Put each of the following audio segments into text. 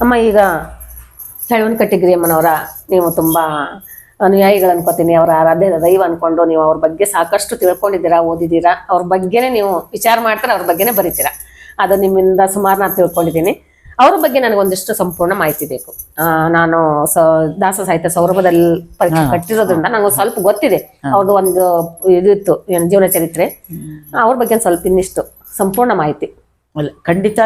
ಅಮ್ಮ ಈಗ ಚಳವನಕಟ್ಟಿ ಗಿರಿಯಮ್ಮನವರ ನೀವು ತುಂಬಾ ಅನುಯಾಯಿಗಳು ಅನ್ಕೋತೀನಿ. ಅವರ ಆರಾಧ್ಯ ದೈವ ಅನ್ಕೊಂಡು ನೀವು ಅವ್ರ ಬಗ್ಗೆ ಸಾಕಷ್ಟು ತಿಳ್ಕೊಂಡಿದ್ದೀರಾ, ಓದಿದ್ದೀರಾ, ಅವ್ರ ಬಗ್ಗೆನೇ ನೀವು ವಿಚಾರ ಮಾಡ್ತಾರೆ, ಅವ್ರ ಬಗ್ಗೆನೇ ಬರೀತೀರಾ. ಅದು ನಿಮ್ಮಿಂದ ಸುಮಾರು ನಾನು ತಿಳ್ಕೊಂಡಿದ್ದೀನಿ. ಅವ್ರ ಬಗ್ಗೆ ನನಗೊಂದಿಷ್ಟು ಸಂಪೂರ್ಣ ಮಾಹಿತಿ ಬೇಕು. ನಾನು ದಾಸ ಸಾಹಿತ್ಯ ಸೌರಭದಲ್ಲಿ ಪರೀಕ್ಷೆ ಕಟ್ಟಿರೋದ್ರಿಂದ ನನಗೆ ಸ್ವಲ್ಪ ಗೊತ್ತಿದೆ. ಅವ್ರದ್ದು ಒಂದು ಇದಿತ್ತು ಜೀವನ ಚರಿತ್ರೆ, ಅವ್ರ ಬಗ್ಗೆ ಸ್ವಲ್ಪ ಇನ್ನಿಷ್ಟು ಸಂಪೂರ್ಣ ಮಾಹಿತಿ. ಅಲ್ಲ, ಖಂಡಿತ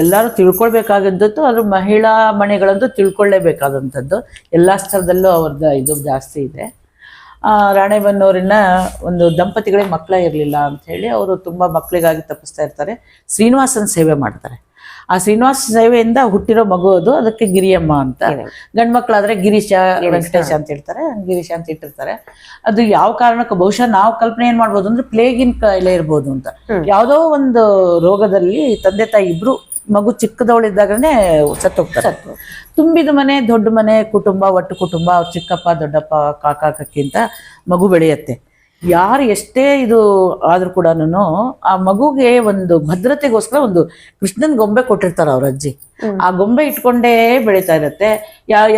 ಎಲ್ಲರೂ ತಿಳ್ಕೊಳ್ಬೇಕಾಗದ್ದು. ಅದ್ರ ಮಹಿಳಾ ಮನೆಗಳಂತೂ ತಿಳ್ಕೊಳ್ಳೇಬೇಕಾದಂಥದ್ದು. ಎಲ್ಲ ಸ್ತರದಲ್ಲೂ ಅವ್ರದ್ದು ಇದು ಜಾಸ್ತಿ ಇದೆ. ರಾಣೆಬೆನ್ನೂರಿನ ಒಂದು ದಂಪತಿಗಳಿಗೆ ಮಕ್ಕಳೇ ಇರಲಿಲ್ಲ ಅಂತ ಹೇಳಿ ಅವರು ತುಂಬ ಮಕ್ಕಳಿಗಾಗಿ ತಪ್ಪಿಸ್ತಾ ಇರ್ತಾರೆ. ಶ್ರೀನಿವಾಸನ ಸೇವೆ ಮಾಡ್ತಾರೆ. ಆ ಶ್ರೀನಿವಾಸ ಸೇವೆಯಿಂದ ಹುಟ್ಟಿರೋ ಮಗು ಅದು, ಅದಕ್ಕೆ ಗಿರಿಯಮ್ಮ ಅಂತ. ಗಂಡು ಮಕ್ಕಳಾದ್ರೆ ಗಿರೀಶ, ವೆಂಕಟೇಶ ಅಂತ ಹೇಳ್ತಾರೆ, ಗಿರೀಶ ಅಂತ ಇಟ್ಟಿರ್ತಾರೆ. ಅದು ಯಾವ ಕಾರಣಕ್ಕೆ ಬಹುಶಃ ನಾವು ಕಲ್ಪನೆ ಏನ್ ಮಾಡ್ಬೋದು ಅಂದ್ರೆ ಪ್ಲೇಗಿನ ಕಾಯಿಲೆ ಇರ್ಬೋದು ಅಂತ. ಯಾವುದೋ ಒಂದು ರೋಗದಲ್ಲಿ ತಂದೆ ತಾಯಿ ಇಬ್ರು ಮಗು ಚಿಕ್ಕದವಳಿದ್ದಾಗನೇ ಸತ್ತೋಗ್ತಾರೆ. ತುಂಬಿದ ಮನೆ, ದೊಡ್ಡ ಮನೆ, ಕುಟುಂಬ, ಒಟ್ಟು ಕುಟುಂಬ, ಅವ್ರ ಚಿಕ್ಕಪ್ಪ ದೊಡ್ಡಪ್ಪ ಕಾಕ ಕಕ್ಕಿ ಅಂತ ಮಗು ಬೆಳೆಯುತ್ತೆ. ಯಾರು ಎಷ್ಟೇ ಇದು ಆದ್ರೂ ಕೂಡ ಆ ಮಗುಗೆ ಒಂದು ಭದ್ರತೆಗೋಸ್ಕರ ಒಂದು ಕೃಷ್ಣನ್ ಗೊಂಬೆ ಕೊಟ್ಟಿರ್ತಾರೆ ಅವ್ರ ಅಜ್ಜಿ. ಆ ಗೊಂಬೆ ಇಟ್ಕೊಂಡೇ ಬೆಳೀತಾ ಇರತ್ತೆ.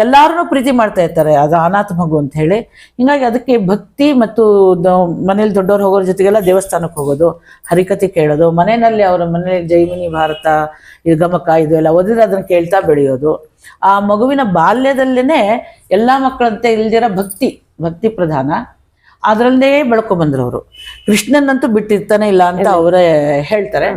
ಎಲ್ಲಾರನ್ನೂ ಪ್ರೀತಿ ಮಾಡ್ತಾ ಇರ್ತಾರೆ, ಅದು ಅನಾಥ ಮಗು ಅಂತ ಹೇಳಿ. ಹಿಂಗಾಗಿ ಅದಕ್ಕೆ ಭಕ್ತಿ ಮತ್ತು ಮನೇಲಿ ದೊಡ್ಡವ್ರು ಹೋಗೋರ ಜೊತೆಗೆಲ್ಲ ದೇವಸ್ಥಾನಕ್ಕೆ ಹೋಗೋದು, ಹರಿಕತೆ ಕೇಳೋದು, ಮನೆಯಲ್ಲಿ ಅವರ ಮನೇಲಿ ಜೈಮಿನಿ ಭಾರತ, ಇದು ಗಮಕ, ಇದು ಎಲ್ಲ ಓದಿದ್ರೆ ಅದನ್ನ ಕೇಳ್ತಾ ಬೆಳೆಯೋದು. ಆ ಮಗುವಿನ ಬಾಲ್ಯದಲ್ಲೇನೆ ಎಲ್ಲಾ ಮಕ್ಕಳಂತೆ ಇಲ್ದಿರೋ ಭಕ್ತಿ ಪ್ರಧಾನ ಅದರಲ್ಲೇ ಬೆಳ್ಕೊಂಡ್ಬಂದ್ರು ಅವರು. ಕೃಷ್ಣನ್ನಂತೂ ಬಿಟ್ಟಿರ್ತಾನೆ ಇಲ್ಲ ಅಂತ ಅವರೇ ಹೇಳ್ತಾರೆ.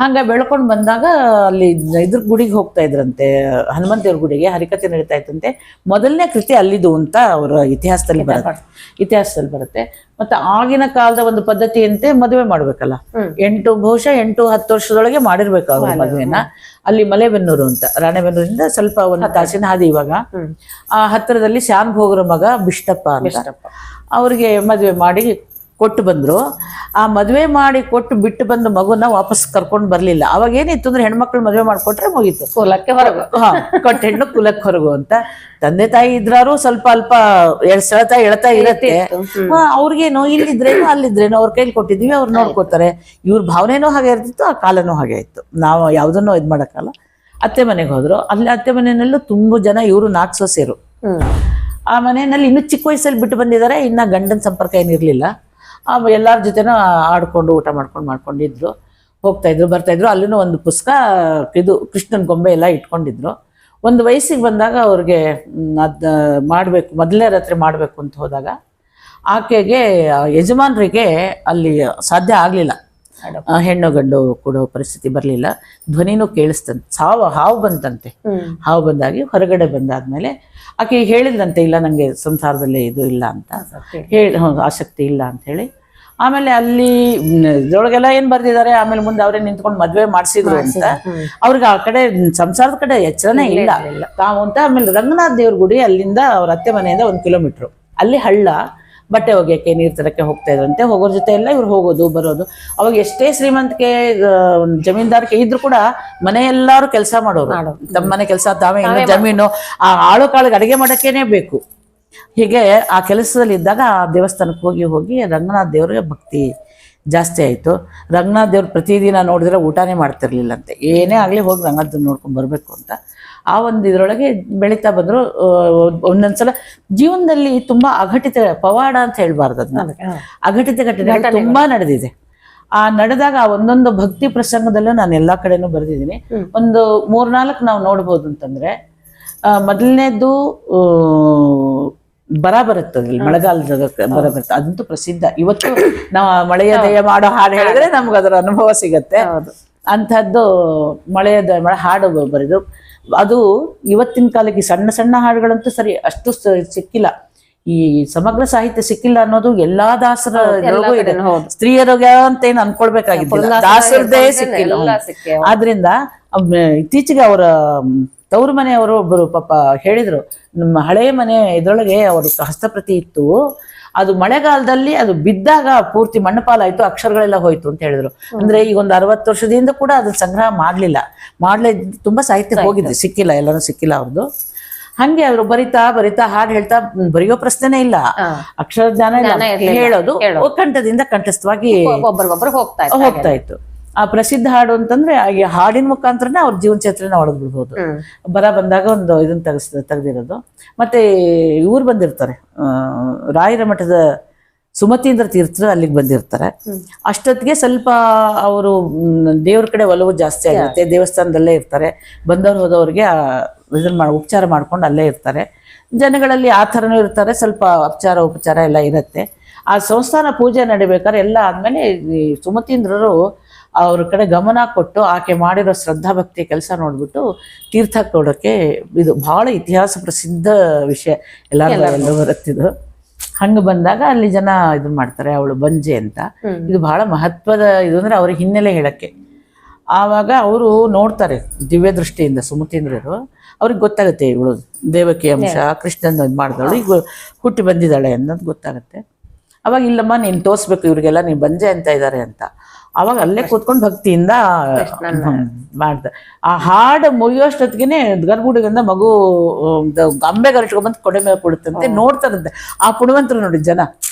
ಹಂಗ ಬೆಳ್ಕೊಂಡು ಬಂದಾಗ ಅಲ್ಲಿ ಇದ್ರ ಗುಡಿಗೆ ಹೋಗ್ತಾ ಇದ್ರಂತೆ, ಹನುಮಂತ ದೇವ್ರ ಗುಡಿಗೆ ಹರಿಕತೆ ನಡೀತಾ ಇತ್ತಂತೆ. ಮೊದಲನೇ ಕೃತಿ ಅಲ್ಲಿದು ಅಂತ ಅವರ ಇತಿಹಾಸದಲ್ಲಿ ಬರುತ್ತೆ. ಮತ್ತೆ ಆಗಿನ ಕಾಲದ ಒಂದು ಪದ್ಧತಿಯಂತೆ ಮದುವೆ ಮಾಡ್ಬೇಕಲ್ಲ, ಬಹುಶಃ 8-10 ವರ್ಷದೊಳಗೆ ಮಾಡಿರ್ಬೇಕು ಅವ್ರ ಮದುವೆನ. ಅಲ್ಲಿ ಮಲೆಬೆನ್ನೂರು ಅಂತ, ರಾಣೆಬೆನ್ನೂರಿಂದ ಸ್ವಲ್ಪ ಒಂದು ತಾಸಿನ ಹಾದಿ. ಇವಾಗ ಆ ಹತ್ತಿರದಲ್ಲಿ ಶಾನ್ ಭೋಗರ ಮಗ ಬಿಷ್ಟಪ್ಪ ಅಂತ, ಅವ್ರಿಗೆ ಮದುವೆ ಮಾಡಿ ಕೊಟ್ಟು ಬಂದ್ರು. ಆ ಮದುವೆ ಮಾಡಿ ಕೊಟ್ಟು ಬಿಟ್ಟು ಬಂದ ಮಗುನ ವಾಪಸ್ ಕರ್ಕೊಂಡು ಬರ್ಲಿಲ್ಲ. ಅವಾಗ ಏನಿತ್ತು ಅಂದ್ರೆ ಹೆಣ್ಮಕ್ಳು ಮದುವೆ ಮಾಡ್ಕೊಟ್ರೆ ಮುಗೀತು, ಕುಲಕ್ಕೆ ಹೊರಗು. ಕೊಟ್ಟ ಹೆಣ್ಣು ಕುಲಕ್ಕೆ ಹೊರಗು ಅಂತ. ತಂದೆ ತಾಯಿ ಇದ್ರಾರು ಸ್ವಲ್ಪ ಅಲ್ಪ ಎಳ್ತಾ ಇರತ್ತೆ. ಅವ್ರಿಗೇನು ಇಲ್ಲಿದ್ರೇನು ಅಲ್ಲಿದ್ರೇನು ಅವ್ರ ಕೈಲಿ ಕೊಟ್ಟಿದೀವಿ, ಅವ್ರು ನೋಡ್ಕೋತಾರೆ. ಇವ್ರ ಭಾವನೆನೂ ಹಾಗೆ ಇರ್ತಿತ್ತು, ಆ ಕಾಲನೂ ಹಾಗೆ ಇತ್ತು. ನಾವು ಯಾವ್ದನ್ನೂ ಇದ್ ಮಾಡಕ್ಕಲ್ಲ. ಅತ್ತೆ ಮನೆಗೆ ಹೋದ್ರು. ಅಲ್ಲಿ ಅತ್ತೆ ಮನೆಯಲ್ಲೂ ತುಂಬಾ ಜನ, ಇವರು 4 ಸೊಸೆಯರು. ಆ ಮನೆಯಲ್ಲಿ ಇನ್ನೂ ಚಿಕ್ಕ ವಯಸ್ಸಲ್ಲಿ ಬಿಟ್ಟು ಬಂದಿದ್ದಾರೆ. ಇನ್ನ ಗಂಡನ ಸಂಪರ್ಕ ಏನಿರ್ಲಿಲ್ಲ. ಎಲ್ಲಾರ ಜೊತೆನೂ ಆಡ್ಕೊಂಡು ಊಟ ಮಾಡ್ಕೊಂಡಿದ್ರು, ಹೋಗ್ತಾ ಇದ್ರು, ಬರ್ತಾ ಇದ್ರು. ಅಲ್ಲೂ ಒಂದು ಪುಸ್ತಕ, ಇದು ಕೃಷ್ಣನ್ ಗೊಂಬೆ ಎಲ್ಲ ಇಟ್ಕೊಂಡಿದ್ರು. ಒಂದು ವಯಸ್ಸಿಗೆ ಬಂದಾಗ ಅವ್ರಿಗೆ ಅದ್ ಮಾಡ್ಬೇಕು, ಮೊದಲನೇ ರಾತ್ರಿ ಮಾಡ್ಬೇಕು ಅಂತ ಹೋದಾಗ ಆಕೆಗೆ ಯಜಮಾನ್ರಿಗೆ ಅಲ್ಲಿ ಸಾಧ್ಯ ಆಗ್ಲಿಲ್ಲ. ಹೆಣ್ಣು ಗಂಡು ಕೊಡೋ ಪರಿಸ್ಥಿತಿ ಬರ್ಲಿಲ್ಲ. ಧ್ವನಿನೂ ಕೇಳಿಸ್ತಂತೆ. ಹಾವು ಬಂತಂತೆ. ಹಾವು ಬಂದಾಗಿ ಹೊರಗಡೆ ಬಂದಾದ್ಮೇಲೆ ಆಕೆ ಹೇಳಿದ್ರಂತೆ, ಇಲ್ಲ ನಂಗೆ ಸಂಸಾರದಲ್ಲಿ ಇದು ಇಲ್ಲ ಅಂತ ಹೇಳಿ, ಆಸಕ್ತಿ ಇಲ್ಲ ಅಂತ ಹೇಳಿ. ಆಮೇಲೆ ಅಲ್ಲಿ ಇದ್ರೊಳಗೆಲ್ಲ ಏನ್ ಬರ್ದಿದ್ದಾರೆ, ಆಮೇಲೆ ಮುಂದೆ ಅವರೇ ನಿಂತ್ಕೊಂಡು ಮದ್ವೆ ಮಾಡ್ಸಿದ್ರು ಅಂತ. ಅವ್ರಿಗೆ ಆ ಕಡೆ ಸಂಸಾರದ ಕಡೆ ಎಚ್ಚರನೇ ಇಲ್ಲ ತಾವು ಅಂತ. ಆಮೇಲೆ ರಂಗನಾಥ್ ದೇವ್ರ ಗುಡಿ ಅಲ್ಲಿಂದ ಅವ್ರ ಅತ್ತೆ ಮನೆಯಿಂದ 1 ಕಿಲೋಮೀಟರ್. ಅಲ್ಲಿ ಹಳ್ಳ, ಬಟ್ಟೆ ಒಗೆಯಕ್ಕೆ, ನೀರು ತರಕ್ಕೆ ಹೋಗ್ತಾ ಇದ್ರಂತೆ. ಹೋಗೋರ ಜೊತೆ ಎಲ್ಲ ಇವ್ರು ಹೋಗೋದು ಬರೋದು. ಅವಾಗ ಎಷ್ಟೇ ಶ್ರೀಮಂತಿಕೆ ಜಮೀನ್ದಾರಿಕೆ ಇದ್ರು ಕೂಡ ಮನೆಯೆಲ್ಲಾರು ಕೆಲಸ ಮಾಡೋರು. ತಮ್ಮ ಮನೆ ಕೆಲಸ ತಾವೇ, ಇನ್ನು ಜಮೀನು, ಆ ಆಳು ಕಾಳಿಗೆ ಅಡಿಗೆ ಮಾಡಕ್ಕೇನೆ ಬೇಕು. ಹೀಗೆ ಆ ಕೆಲಸದಲ್ಲಿ ಇದ್ದಾಗ ಆ ದೇವಸ್ಥಾನಕ್ಕೆ ಹೋಗಿ ರಂಗನಾಥ್ ದೇವ್ರಿಗೆ ಭಕ್ತಿ ಜಾಸ್ತಿ ಆಯ್ತು. ರಂಗನಾಥ್ ದೇವ್ರು ಪ್ರತಿದಿನ ನೋಡಿದ್ರೆ ಊಟನೇ ಮಾಡ್ತಿರ್ಲಿಲ್ಲಂತೆ. ಏನೇ ಆಗ್ಲಿ ಹೋಗಿ ರಂಗನಾಥ್ ನೋಡ್ಕೊಂಡು ಬರ್ಬೇಕು ಅಂತ ಆ ಒಂದು ಇದ್ರೊಳಗೆ ಬೆಳೀತಾ ಬಂದ್ರು. ಒಂದೊಂದ್ಸಲ ಜೀವನದಲ್ಲಿ ತುಂಬಾ ಅಘಟಿತ, ಪವಾಡ ಅಂತ ಹೇಳ್ಬಾರ್ದು ಅದನ್ನ, ಅಘಟಿತ ಘಟನೆಗಳು ತುಂಬಾ ನಡೆದಿದೆ. ಆ ನಡೆದಾಗ ಆ ಒಂದೊಂದು ಭಕ್ತಿ ಪ್ರಸಂಗದಲ್ಲೂ ನಾನು ಎಲ್ಲಾ ಕಡೆನೂ ಬರೆದಿದ್ದೀನಿ. ಒಂದು 3-4 ನಾವು ನೋಡ್ಬೋದು ಅಂತಂದ್ರೆ, ಮೊದಲನೇದು ಬರ ಬರುತ್ತದೆ, ಮಳೆಗಾಲದ ಬರ ಬರುತ್ತೆ. ಅದಂತೂ ಪ್ರಸಿದ್ಧ. ಇವತ್ತು ನಾವು ಮಳೆಯ ದಯ ಮಾಡೋ ಹಾಡು ಹೇಳಿದ್ರೆ ನಮ್ಗೆ ಅದರ ಅನುಭವ ಸಿಗತ್ತೆ. ಅಂಥದ್ದು ಮಳೆಯ ಹಾಡು ಬರೆದು, ಅದು ಇವತ್ತಿನ ಕಾಲಕ್ಕೆ ಸಣ್ಣ ಹಾಡುಗಳಂತೂ ಸರಿ ಅಷ್ಟು ಸಿಕ್ಕಿಲ್ಲ. ಈ ಸಮಗ್ರ ಸಾಹಿತ್ಯ ಸಿಕ್ಕಿಲ್ಲ ಅನ್ನೋದು ಎಲ್ಲಾ ದಾಸರ ಇದೆ. ಸ್ತ್ರೀಯರಿಗೆ ಅಂತ ಏನು ಅನ್ಕೊಳ್ಬೇಕಾಗಿಲ್ಲ, ದಾಸರದೇ ಸಿಕ್ಕಿಲ್ಲ. ಆದ್ರಿಂದ ಇತ್ತೀಚೆಗೆ ಅವರ ತವರು ಮನೆಯವರು ಒಬ್ಬರು ಪಾಪ ಹೇಳಿದ್ರು, ನಮ್ಮ ಹಳೆಯ ಮನೆ ಇದ್ರೊಳಗೆ ಅವ್ರ ಹಸ್ತಪ್ರತಿ ಇತ್ತು, ಅದು ಮಳೆಗಾಲದಲ್ಲಿ ಅದು ಬಿದ್ದಾಗ ಪೂರ್ತಿ ಮಣ್ಣಪಾಲಾಯ್ತು, ಅಕ್ಷರಗಳೆಲ್ಲ ಹೋಯ್ತು ಅಂತ ಹೇಳಿದ್ರು. ಅಂದ್ರೆ ಈಗ ಒಂದು 60 ವರ್ಷದಿಂದ ಕೂಡ ಅದನ್ನ ಸಂಗ್ರಹ ಮಾಡ್ಲಿಲ್ಲ. ತುಂಬಾ ಸಾಹಿತ್ಯ ಹೋಗಿದ್ದು, ಸಿಕ್ಕಿಲ್ಲ, ಎಲ್ಲರೂ ಸಿಕ್ಕಿಲ್ಲ ಅವ್ರದ್ದು. ಹಂಗೆ ಅವರು ಬರಿತಾ ಹಾಡು ಹೇಳ್ತಾ, ಬರೆಯೋ ಪ್ರಶ್ನೆನೇ ಇಲ್ಲ, ಅಕ್ಷರ ಜ್ಞಾನ ಹೇಳೋದು ಕಂಠದಿಂದ ಕಂಠಸ್ಥವಾಗಿ ಒಬ್ಬರಿಗೊಬ್ಬರು ಹೋಗ್ತಾ ಇತ್ತು. ಆ ಪ್ರಸಿದ್ಧ ಹಾಡು ಅಂತಂದ್ರೆ ಈ ಹಾಡಿನ ಮುಖಾಂತರನೇ ಅವ್ರ ಜೀವನ ಚರಿತ್ರೆನ ಒಳಗ್ ಬಿಡ್ಬೋದು. ಬರ ಬಂದಾಗ ಒಂದು ಇದನ್ನ ತೆಗೆದಿರೋದು. ಮತ್ತೆ ಇವ್ರು ಬಂದಿರ್ತಾರೆ, ರಾಯರ ಮಠದ ಸುಮತೀಂದ್ರ ತೀರ್ಥರು ಅಲ್ಲಿಗೆ ಬಂದಿರ್ತಾರೆ. ಅಷ್ಟೊತ್ತಿಗೆ ಸ್ವಲ್ಪ ಅವರು ದೇವ್ರ ಕಡೆ ಒಲವು ಜಾಸ್ತಿ ಆಗಿರುತ್ತೆ, ದೇವಸ್ಥಾನದಲ್ಲೇ ಇರ್ತಾರೆ. ಬಂದವ್ರು ಹೋದವ್ರಿಗೆ ಇದನ್ನ ಉಪಚಾರ ಮಾಡ್ಕೊಂಡು ಅಲ್ಲೇ ಇರ್ತಾರೆ. ಜನಗಳಲ್ಲಿ ಆ ಥರನೂ ಇರ್ತಾರೆ, ಸ್ವಲ್ಪ ಉಪಚಾರ ಎಲ್ಲ ಇರುತ್ತೆ. ಆ ಸಂಸ್ಥಾನ ಪೂಜೆ ನಡಿಬೇಕಾದ್ರೆ ಎಲ್ಲ ಆದ್ಮೇಲೆ ಈ ಸುಮತೀಂದ್ರರು ಅವ್ರ ಕಡೆ ಗಮನ ಕೊಟ್ಟು ಆಕೆ ಮಾಡಿರೋ ಶ್ರದ್ಧಾ ಭಕ್ತಿ ಕೆಲಸ ನೋಡ್ಬಿಟ್ಟು ತೀರ್ಥ ಕೊಡೋಕ್ಕೆ, ಇದು ಬಹಳ ಇತಿಹಾಸ ಪ್ರಸಿದ್ಧ ವಿಷಯ, ಎಲ್ಲರೂ ಬರುತ್ತಿದ್ದು. ಹಂಗೆ ಬಂದಾಗ ಅಲ್ಲಿ ಜನ ಇದನ್ನ ಮಾಡ್ತಾರೆ, ಅವಳು ಬಂಜೆ ಅಂತ. ಇದು ಬಹಳ ಮಹತ್ವದ ಇದು ಅಂದ್ರೆ ಅವ್ರ ಹಿನ್ನೆಲೆ ಹೇಳಕ್ಕೆ. ಆವಾಗ ಅವರು ನೋಡ್ತಾರೆ ದಿವ್ಯ ದೃಷ್ಟಿಯಿಂದ ಸುಮತೀಂದ್ರರು, ಅವ್ರಿಗೆ ಗೊತ್ತಾಗುತ್ತೆ ಇವಳು ದೇವಕಿ ಅಂಶ, ಕೃಷ್ಣನ ಇದು ಮಾಡಿದವಳು ಈಗ ಹುಟ್ಟಿ ಬಂದಿದ್ದಾಳೆ ಅನ್ನೋದು ಗೊತ್ತಾಗುತ್ತೆ. ಅವಾಗ ಇಲ್ಲಮ್ಮ ನೀನು ತೋರಿಸ್ಬೇಕು ಇವ್ರಿಗೆಲ್ಲ ನೀನು ಬಂಜೆ ಅಂತ ಇದ್ದಾರೆ ಅಂತ. ಅವಾಗ ಅಲ್ಲೇ ಕೂತ್ಕೊಂಡು ಭಕ್ತಿಯಿಂದ ಮಾಡ್ದ. ಆ ಹಾಡು ಮುಗಿಯೋಷ್ಟೊತ್ತಿಗೆ ಗರ್ಭಗುಡಿಗಿಂದ ಮಗು ಅಂಬೆ ಗರಟ್ಕೊಂಡ್ಬಂದು ಕೊಡೆ ಮೇಲೆ ಕೊಡುತ್ತಂತೆ. ನೋಡ್ತಾರಂತೆ ಆ ಪುಣ್ಯವಂತರು ನೋಡಿ ಜನ.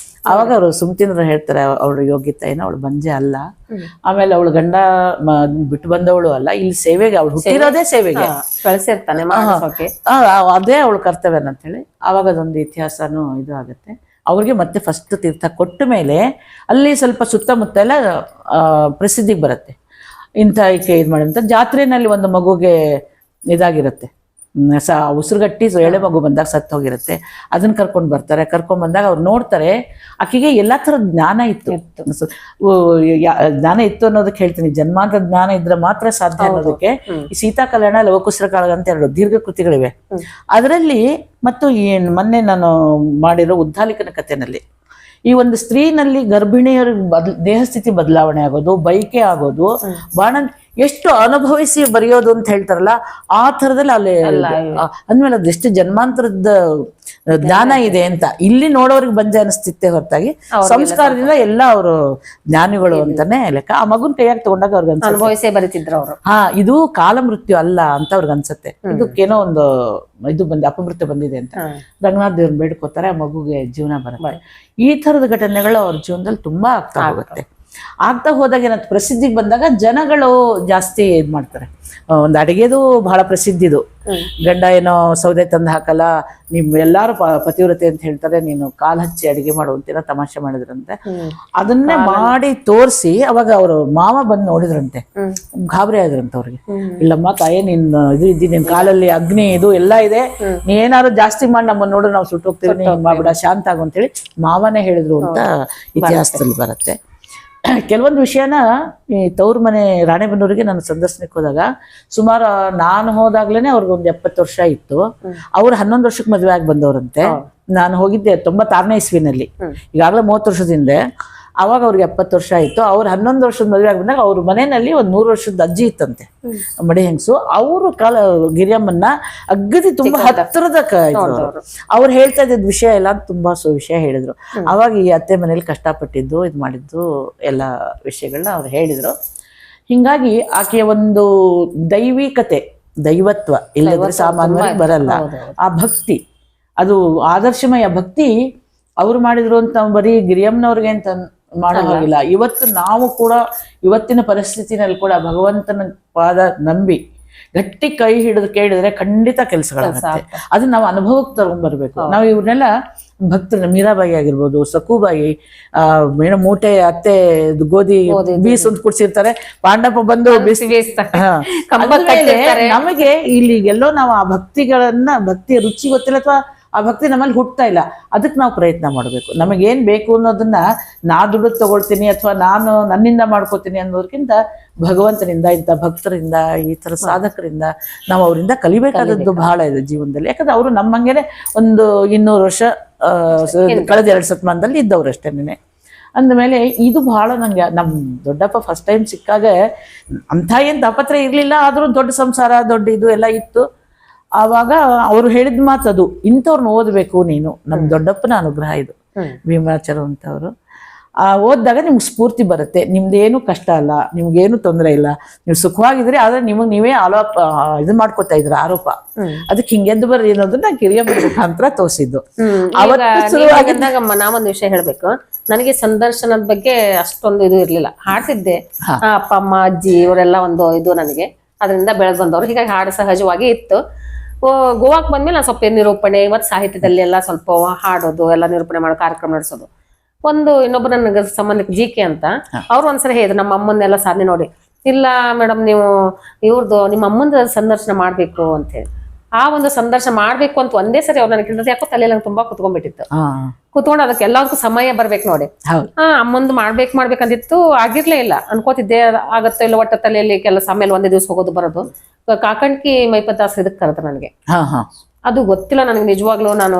ಅವಾಗ ಅವರು ಸುಮತೀಂದ್ರ ಹೇಳ್ತಾರೆ ಅವಳು ಯೋಗ್ಯತೆ ಏನೋ, ಅವಳು ಬಂಜೆ ಅಲ್ಲ, ಆಮೇಲೆ ಅವಳು ಗಂಡ ಬಿಟ್ಟು ಬಂದವಳು ಅಲ್ಲ, ಇಲ್ಲಿ ಸೇವೆಗೆ ಅವಳು ಹುಟ್ಟಿರೋದೇ ಸೇವೆಗೆ ಕಳಿಸಿರ್ತಾನೆ, ಅದೇ ಅವಳು ಕರ್ತವ್ಯ ಅಂತ ಹೇಳಿ. ಅವಾಗ ಅದೊಂದು ಇತಿಹಾಸನೂ ಇದು ಆಗುತ್ತೆ. ಅವ್ರಿಗೆ ಮತ್ತೆ ಫಸ್ಟ್ ತೀರ್ಥ ಕೊಟ್ಟ ಮೇಲೆ ಅಲ್ಲಿ ಸ್ವಲ್ಪ ಸುತ್ತಮುತ್ತ ಎಲ್ಲ ಪ್ರಸಿದ್ಧಿಗೆ ಬರುತ್ತೆ. ಇಂಥ ಈಕೆ ಇದು ಮಾಡಿದಂಥ ಜಾತ್ರೆನಲ್ಲಿ ಒಂದು ಮಗುಗೆ ಇದಾಗಿರುತ್ತೆ, ಉಸಿರುಗಟ್ಟಿ ಎಳೆ ಮಗು ಬಂದಾಗ ಸತ್ತು ಹೋಗಿರುತ್ತೆ. ಅದನ್ನ ಕರ್ಕೊಂಡು ಬರ್ತಾರೆ. ಕರ್ಕೊಂಡ್ ಬಂದಾಗ ಅವ್ರು ನೋಡ್ತಾರೆ ಆಕೆಗೆ ಎಲ್ಲಾ ಥರದ ಜ್ಞಾನ ಇತ್ತು. ಜ್ಞಾನ ಇತ್ತು ಅನ್ನೋದಕ್ಕೆ ಹೇಳ್ತೀನಿ, ಜನ್ಮಾಂತ ಜ್ಞಾನ ಇದ್ರೆ ಮಾತ್ರ ಸಾಧ್ಯ ಅನ್ನೋದಕ್ಕೆ. ಈ ಸೀತಾ ಕಲ್ಯಾಣ, ಲವಕುಶರ ಕಾಳ ಅಂತ 2 ದೀರ್ಘ ಕೃತಿಗಳಿವೆ. ಅದರಲ್ಲಿ ಮತ್ತು ಮೊನ್ನೆ ನಾನು ಮಾಡಿರೋ ಉದ್ದಾಲಿಕನ ಕಥೆನಲ್ಲಿ ಈ ಒಂದು ಸ್ತ್ರೀನಲ್ಲಿ ಗರ್ಭಿಣಿಯರ ದೇಹಸ್ಥಿತಿ ಬದಲಾವಣೆ ಆಗೋದು, ಬೈಕೆ ಆಗೋದು, ಬಾಣ ಎಷ್ಟು ಅನುಭವಿಸಿ ಬರೆಯೋದು ಅಂತ ಹೇಳ್ತಾರಲ್ಲ, ಆ ಥರದಲ್ಲಿ ಅಲ್ಲಿ ಅಂದ್ಮೇಲೆ ಅದೆಷ್ಟು ಜನ್ಮಾಂತರದ ಜ್ಞಾನ ಇದೆ ಅಂತ ಇಲ್ಲಿ ನೋಡೋರಿಗೆ ಬಂಜೆ ಅನಿಸ್ತಿತ್ತೆ ಹೊರತಾಗಿ ಸಂಸ್ಕಾರದಿಂದ ಎಲ್ಲ ಅವರು ಜ್ಞಾನಿಗಳು ಅಂತಾನೆ ಲೆಕ್ಕ. ಆ ಮಗುನ್ ಕೈಯಾಗಿ ತಗೊಂಡಾಗ ಅವ್ರಿಗೆ ಅನುಭವಿಸೇ ಬರೀತಿದ್ರು ಅವರು. ಇದು ಕಾಲ ಮೃತ್ಯು ಅಲ್ಲ ಅಂತ ಅವ್ರಿಗೆ ಅನ್ಸುತ್ತೆ. ಇದಕ್ಕೇನೋ ಒಂದು ಇದು ಅಪಮೃತ್ಯು ಬಂದಿದೆ ಅಂತ ರಂಗನಾಥ್ ದೇವ್ರನ್ನ ಬೇಡ್ಕೋತಾರೆ, ಆ ಮಗುಗೆ ಜೀವನ ಬರುತ್ತೆ. ಈ ಥರದ ಘಟನೆಗಳು ಅವ್ರ ಜೀವನದಲ್ಲಿ ತುಂಬಾ ಆಗ್ತಾ ಹೋಗುತ್ತೆ. ಆಗ್ತಾ ಹೋದಾಗ ಏನಂತ ಪ್ರಸಿದ್ಧಿಗೆ ಬಂದಾಗ ಜನಗಳು ಜಾಸ್ತಿ ಇದ್ ಮಾಡ್ತಾರೆ. ಒಂದು ಅಡಿಗೆದು ಬಹಳ ಪ್ರಸಿದ್ಧಿದು, ಗಂಡ ಏನೋ ಸೌದೆ ತಂದು ಹಾಕಲ್ಲ, ನಿಮ್ ಎಲ್ಲಾರು ಪತಿವ್ರತೆ ಅಂತ ಹೇಳ್ತಾರೆ, ನೀನು ಕಾಲ್ ಹಚ್ಚಿ ಅಡಿಗೆ ಮಾಡುವಂತೀರ ತಮಾಷೆ ಮಾಡಿದ್ರಂತೆ. ಅದನ್ನೇ ಮಾಡಿ ತೋರಿಸಿ ಅವಾಗ ಅವರು ಮಾವ ಬಂದು ನೋಡಿದ್ರಂತೆ, ಗಾಬರಿ ಆದ್ರಂತೆ ಅವ್ರಿಗೆ. ಇಲ್ಲಮ್ಮ ತಾಯೇ ನೀನ್ ಇದು ಇದ್ದಿ, ನಿನ್ ಕಾಲಲ್ಲಿ ಅಗ್ನಿ ಇದು ಎಲ್ಲ ಇದೆ, ನೀ ಏನಾದ್ರು ಜಾಸ್ತಿ ಮಾಡಿ ನಮ್ಮನ್ನ ನೋಡ್ರೆ ನಾವು ಸುಟ್ಟೋಗ್ತೀವಿ, ನೀ ಮಾಡ್ಬಿಡ ಶಾಂತ ಆಗು ಅಂತೇಳಿ ಮಾವನೇ ಹೇಳಿದ್ರು ಅಂತ ಇತಿಹಾಸದಲ್ಲಿ ಬರುತ್ತೆ. ಕೆಲವೊಂದು ವಿಷಯನ ಈ ತವ್ರ ಮನೆ ರಾಣೆಬೆನ್ನೂರಿಗೆ ನಾನು ಸಂದರ್ಶನಕ್ಕೆ ಹೋದಾಗ, ಸುಮಾರು ನಾನು ಹೋದಾಗ್ಲೇನೆ ಅವ್ರಿಗೆ ಒಂದು 70 ವರ್ಷ ಇತ್ತು. ಅವ್ರು 11 ವರ್ಷಕ್ಕೆ ಮದುವೆ ಆಗಿ ಬಂದವ್ರಂತೆ. ನಾನು ಹೋಗಿದ್ದೆ 96ನೇ ಇಸ್ವಿನಲ್ಲಿ, ಈಗಾಗಲೇ 30 ವರ್ಷದ ಹಿಂದೆ. ಅವಾಗ ಅವ್ರಿಗೆ 70 ವರ್ಷ ಆಯ್ತು. ಅವ್ರು 11 ವರ್ಷದ ಮದುವೆ ಆಗಿ ಬಂದಾಗ ಅವ್ರ ಮನೆಯಲ್ಲಿ ಒಂದು 100 ವರ್ಷದ ಅಜ್ಜಿ ಇತ್ತಂತೆ, ಮಡಿ ಹೆಂಗಸು. ಅವರು ಗಿರಿಯಮ್ಮನ್ನ ಅಗ್ಗದಿ ತುಂಬಾ ಹತ್ತಿರದ ಅವ್ರು ಹೇಳ್ತಾ ಇದ್ದ ವಿಷಯ ಎಲ್ಲ ತುಂಬಾ ವಿಷಯ ಹೇಳಿದ್ರು. ಅವಾಗ ಈ ಅತ್ತೆ ಮನೇಲಿ ಕಷ್ಟಪಟ್ಟಿದ್ದು ಇದು ಮಾಡಿದ್ದು ಎಲ್ಲ ವಿಷಯಗಳನ್ನ ಅವ್ರು ಹೇಳಿದ್ರು. ಹಿಂಗಾಗಿ ಆಕೆಯ ಒಂದು ದೈವಿಕತೆ, ದೈವತ್ವ ಇಲ್ಲದ್ರೆ ಸಾಮಾನ್ಯವಾಗಿ ಬರಲ್ಲ. ಆ ಭಕ್ತಿ, ಅದು ಆದರ್ಶಮಯ ಭಕ್ತಿ ಅವ್ರು ಮಾಡಿದ್ರು ಅಂತ ಬರೀ ಗಿರಿಯಮ್ಮನವ್ರಿಗೆ ಅಂತ ಮಾಡೋ ಹಾಗಿಲ್ಲ. ಇವತ್ತು ನಾವು ಕೂಡ ಇವತ್ತಿನ ಪರಿಸ್ಥಿತಿನಲ್ಲಿ ಕೂಡ ಭಗವಂತನ ಪಾದ ನಂಬಿ ಗಟ್ಟಿ ಕೈ ಹಿಡಿದು ಕೇಳಿದ್ರೆ ಖಂಡಿತ ಕೆಲಸಗಳಾಗುತ್ತೆ. ಅದನ್ನ ನಾವು ಅನುಭವಕ್ಕೆ ತಗೊಂಡ್ಬರ್ಬೇಕು. ನಾವು ಇವ್ರನ್ನೆಲ್ಲ ಭಕ್ತರು, ಮೀರಾಬಾಯಿ ಆಗಿರ್ಬೋದು, ಸಕುಬಾಯಿ, ಏನೋ ಮೂಟೆ ಅತ್ತೆ ಗೋಧಿ ಬೀಸ್ ಅಂತ ಕುಡ್ಸಿರ್ತಾರೆ, ಪಾಂಡಪ್ಪ ಬಂದು ನಮಗೆ ಇಲ್ಲಿ ಎಲ್ಲೋ ನಾವು ಆ ಭಕ್ತಿಗಳನ್ನ, ಭಕ್ತಿಯ ರುಚಿ ಗೊತ್ತಿಲ್ಲ ಅಥವಾ ಆ ಭಕ್ತಿ ನಮ್ಮಲ್ಲಿ ಹುಟ್ಟತಾ ಇಲ್ಲ. ಅದಕ್ಕೆ ನಾವು ಪ್ರಯತ್ನ ಮಾಡಬೇಕು. ನಮಗೇನ್ ಬೇಕು ಅನ್ನೋದನ್ನ ನಾ ದುಡ್ಡು ತಗೊಳ್ತೀನಿ ಅಥವಾ ನಾನು ನನ್ನಿಂದ ಮಾಡ್ಕೋತೀನಿ ಅನ್ನೋದಕ್ಕಿಂತ ಭಗವಂತನಿಂದ, ಇಂಥ ಭಕ್ತರಿಂದ, ಈ ತರ ಸಾಧಕರಿಂದ ನಾವು ಅವರಿಂದ ಕಲಿಬೇಕಾದದ್ದು ಬಹಳ ಇದೆ ಜೀವನದಲ್ಲಿ. ಯಾಕಂದ್ರೆ ಅವರು ನಮ್ಮಂಗೆನೆ ಒಂದು 200 ವರ್ಷ ಕಳೆದ 2 ಶತಮಾನದಲ್ಲಿ ಇದ್ದವ್ರು ಅಷ್ಟೇನೆ. ಅಂದಮೇಲೆ ಇದು ಬಹಳ ನಂಗೆ, ನಮ್ ದೊಡ್ಡಪ್ಪ ಫಸ್ಟ್ ಟೈಮ್ ಸಿಕ್ಕಾಗ ಅಂಥ ಏನ್ ತಾಪತ್ರ ಇರ್ಲಿಲ್ಲ, ಆದ್ರೂ ದೊಡ್ಡ ಸಂಸಾರ, ದೊಡ್ಡ ಇದು ಎಲ್ಲ ಇತ್ತು. ಆವಾಗ ಅವರು ಹೇಳಿದ ಮಾತದು, ಇಂಥವ್ರನ್ನ ಓದಬೇಕು ನೀನು. ನಮ್ ದೊಡ್ಡಪ್ಪನ ಅನುಗ್ರಹ ಇದು, ಭೀಮಾಚಾರ್ಯ ಅಂತವ್ರು. ಓದಿದಾಗ ನಿಮ್ಗೆ ಸ್ಫೂರ್ತಿ ಬರುತ್ತೆ. ನಿಮ್ದೇನು ಕಷ್ಟ ಅಲ್ಲ, ನಿಮ್ಗೇನು ತೊಂದರೆ ಇಲ್ಲ, ನೀವು ಸುಖವಾಗಿದ್ರಿ. ಆದ್ರೆ ನಿಮಗೆ ನೀವೇ ಇದು ಮಾಡ್ಕೊತಾ ಇದ್ರ ಆರೋಪ. ಅದಕ್ಕೆ ಹಿಂಗೆದ್ದು ಬರ್ರಿ ಅನ್ನೋದನ್ನ ಕಿರಿಯ ಮುಖಾಂತರ ತೋರಿಸಿದ್ದು. ನಾವೊಂದು ವಿಷಯ ಹೇಳ್ಬೇಕು, ನನಗೆ ಸಂದರ್ಶನದ ಬಗ್ಗೆ ಅಷ್ಟೊಂದು ಇದು ಇರ್ಲಿಲ್ಲ. ಹಾಡ್ತಿದ್ದೆ, ಅಪ್ಪ ಅಮ್ಮ ಅಜ್ಜಿ ಇವರೆಲ್ಲ ಒಂದು ಇದು ನನಗೆ ಅದರಿಂದ ಬೆಳೆದ್ ಬಂದವರು, ಹೀಗಾಗಿ ಹಾಡು ಸಹಜವಾಗಿ ಇತ್ತು. ಗೋವಾಕ್ ಬಂದ್ಮೇಲೆ ನಾನು ಸ್ವಲ್ಪ ನಿರೂಪಣೆ ಮತ್ತು ಸಾಹಿತ್ಯದಲ್ಲಿ ಎಲ್ಲ ಸ್ವಲ್ಪ ಹಾಡೋದು, ಎಲ್ಲ ನಿರೂಪಣೆ ಮಾಡೋ ಕಾರ್ಯಕ್ರಮ ನಡೆಸೋದು. ಒಂದು ಇನ್ನೊಬ್ಬರು ನನಗೆ ಸಂಬಂಧಿಕ ಜಿಕೆ ಅಂತ, ಅವ್ರು ಒಂದ್ಸರಿ ಹೇಳಿದ್ರು ನಮ್ಮ ಅಮ್ಮನ್ನೆಲ್ಲ ಸಾಧನೆ ನೋಡಿ, ಇಲ್ಲ ಮೇಡಮ್ ನೀವು ಇವ್ರದ್ದು ನಿಮ್ಮ ಅಮ್ಮಂದ ಸಂದರ್ಶನ ಮಾಡ್ಬೇಕು ಅಂತ ಹೇಳಿ. ಆ ಒಂದು ಸಂದರ್ಶನ ಮಾಡ್ಬೇಕು ಅಂತ ಒಂದೇ ಸರಿ ಅವ್ರು ನನಗೆ ಯಾಕೋ ತಲೆಯಲ್ಲಿ ನಂಗೆ ತುಂಬಾ ಕುತ್ಕೊಂಡ್ಬಿಟ್ಟಿತ್ತು. ಕುತ್ಕೊಂಡು ಅದಕ್ಕೆ ಎಲ್ಲದಕ್ಕೂ ಸಮಯ ಬರ್ಬೇಕು ನೋಡಿ. ಅಮ್ಮಂದು ಮಾಡ್ಬೇಕಂದಿತ್ತು, ಆಗಿರ್ಲೇ ಇಲ್ಲ. ಅನ್ಕೋತಿದ್ದೆ ಆಗತ್ತೋ ಇಲ್ಲ, ಒಟ್ಟ ತಲೆಯಲ್ಲಿ ಕೆಲಸ, ಆಮೇಲೆ ಒಂದೇ ದಿವಸ ಹೋಗೋದು ಬರೋದು. ಕಾಕಣ್ಕಿ ಮೈಪದಾಸ್ ಇದಕ್ಕೆ ಕರೆದ್ರು ನನಗೆ. ಅದು ಗೊತ್ತಿಲ್ಲ ನನಗೆ ನಿಜವಾಗ್ಲೂ. ನಾನು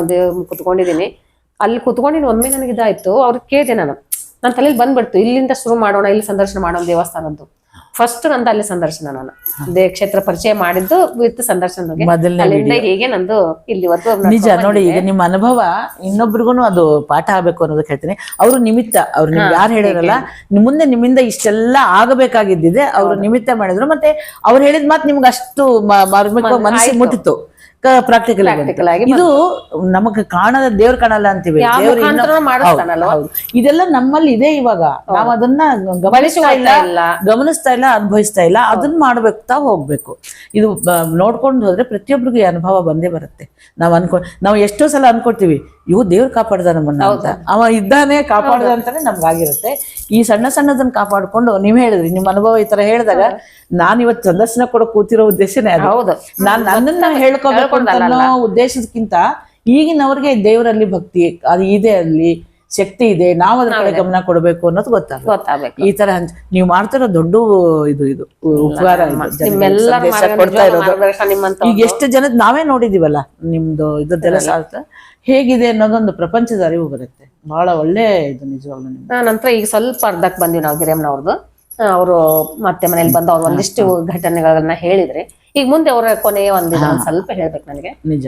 ಕುತ್ಕೊಂಡಿದ್ದೀನಿ, ಅಲ್ಲಿ ಕುತ್ಕೊಂಡಿನಿ. ಒಮ್ಮೆ ನನಗೆ ಇದಾಯ್ತು, ಅವ್ರಿಗೆ ಕೇಳಿದೆ ನಾನು, ನನ್ನ ತಲೆಯಲ್ಲಿ ಬಂದ್ಬಿಡ್ತು, ಇಲ್ಲಿಂದ ಶುರು ಮಾಡೋಣ, ಇಲ್ಲಿ ಸಂದರ್ಶನ ಮಾಡೋಣ ದೇವಸ್ಥಾನದ್ದು. ಫಸ್ಟ್ ನಂದು ಅಲ್ಲಿ ಸಂದರ್ಶನ, ನಾನು ಕ್ಷೇತ್ರ ಪರಿಚಯ ಮಾಡಿದ್ದು ವಿತ್ ಸಂದರ್ಶನ. ಹೀಗೆ ನಂದು ಇಲ್ಲಿವರೆಗೂ ನಿಜ ನೋಡಿ. ಈಗ ನಿಮ್ಮ ಅನುಭವ ಇನ್ನೊಬ್ರಿಗೂ ಅದು ಪಾಠ ಆಗ್ಬೇಕು ಅನ್ನೋದಕ್ಕೆ ಹೇಳ್ತೀನಿ. ಅವರು ನಿಮಿತ್ತ, ಅವ್ರು ನಿಮ್ಗೆ ಯಾರು ಹೇಳಿರಲ್ಲ, ಮುಂದೆ ನಿಮ್ಮಿಂದ ಇಷ್ಟೆಲ್ಲ ಆಗಬೇಕಾಗಿದ್ದಿದೆ, ಅವ್ರು ನಿಮಿತ್ತ ಮಾಡಿದ್ರು. ಮತ್ತೆ ಅವ್ರು ಹೇಳಿದ ಮಾತು ನಿಮ್ಗೆ ಅಷ್ಟು ಮನಸ್ಸಿಗೆ ಮುಟ್ಟಿತ್ತು. ಪ್ರಾಕ್ಟಿಕಲ್ ಆಗಿ ಇದು ನಮಗ್ ಕಾಣದ, ದೇವ್ರ ಕಾಣಲ್ಲ ಅಂತೀವಿ, ಇದೆಲ್ಲ ನಮ್ಮಲ್ಲಿ ಇದೆ. ಇವಾಗ ನಾವ್ ಅದನ್ನ ಗಮನಿಸ್ತಾ ಇಲ್ಲ, ಅನುಭವಿಸ್ತಾ ಇಲ್ಲ. ಅದನ್ನ ಮಾಡ್ಬೇಕ್ತಾ ಹೋಗ್ಬೇಕು. ಇದು ನೋಡ್ಕೊಂಡು ಹೋದ್ರೆ ಪ್ರತಿಯೊಬ್ಬರಿಗೂ ಅನುಭವ ಬಂದೇ ಬರುತ್ತೆ. ನಾವು ಎಷ್ಟೋ ಸಲ ಅನ್ಕೊಳ್ತೀವಿ, ಇವು ದೇವ್ರು ಕಾಪಾಡ್ದ ನಮ್ಮನ್ನ ಅಂತ. ಅವ ಇದ್ದಾನೆ, ಕಾಪಾಡ್ದ ಅಂತಾನೆ ನಮ್ಗಾಗಿರುತ್ತೆ. ಈ ಸಣ್ಣ ಸಣ್ಣದನ್ನ ಕಾಪಾಡ್ಕೊಂಡು, ನೀವ್ ಹೇಳಿದ್ರಿ ನಿಮ್ಮ ಅನುಭವ ಈ ತರ ಹೇಳಿದಾಗ, ನಾನ್ ಇವತ್ತು ಸಂದರ್ಶನ ಕೊಡೋ ಕೂತಿರೋ ಉದ್ದೇಶನೇ ಅದು. ನಾನ್ ನನ್ನನ್ನ ಹೇಳ್ಕೋಬೇಕು ಅನ್ನೋ ಉದ್ದೇಶಕ್ಕಿಂತ ಈಗಿನವ್ರಿಗೆ ದೇವರಲ್ಲಿ ಭಕ್ತಿ ಅದು ಇದೆ, ಅಲ್ಲಿ ಶಕ್ತಿ ಇದೆ, ನಾವು ಅದ್ರ ಕಡೆ ಗಮನ ಕೊಡಬೇಕು ಅನ್ನೋದು ಗೊತ್ತಾಗಬೇಕು. ಈ ತರ ನೀವು ಮಾಡ್ತಿರೋ ದೊಡ್ಡ ಇದು ಉಪಕಾರ ಕೊಡ್ತಾ ಇರೋದು. ಈಗ ಎಷ್ಟು ಜನದ ನಾವೇ ನೋಡಿದೀವಲ್ಲ, ನಿಮ್ದು ಇದೆಲ್ಲ ಸಾರ್ಥ ಹೇಗಿದೆ ಅನ್ನೋದೊಂದು ಪ್ರಪಂಚದ ಅರಿವು ಬರುತ್ತೆ. ಬಹಳ ಒಳ್ಳೆ ಇದು ನಿಜವಾಗ್ಲೂ. ನಂತರ ಈಗ ಸ್ವಲ್ಪ ಅರ್ಧಕ್ಕೆ ಬಂದಿವಿ ನಾವು ಗಿರಿಯಮ್ಮನವ್ರದ್ದು. ಅವರು ಮತ್ತೆ ಮನೇಲಿ ಬಂದು ಅವ್ರು ಒಂದಿಷ್ಟು ಘಟನೆಗಳನ್ನ ಹೇಳಿದ್ರೆ, ಈಗ ಮುಂದೆ ಅವರ ಕೊನೆಯ ಸ್ವಲ್ಪ ಹೇಳ್ಬೇಕು ನನಗೆ. ನಿಜ,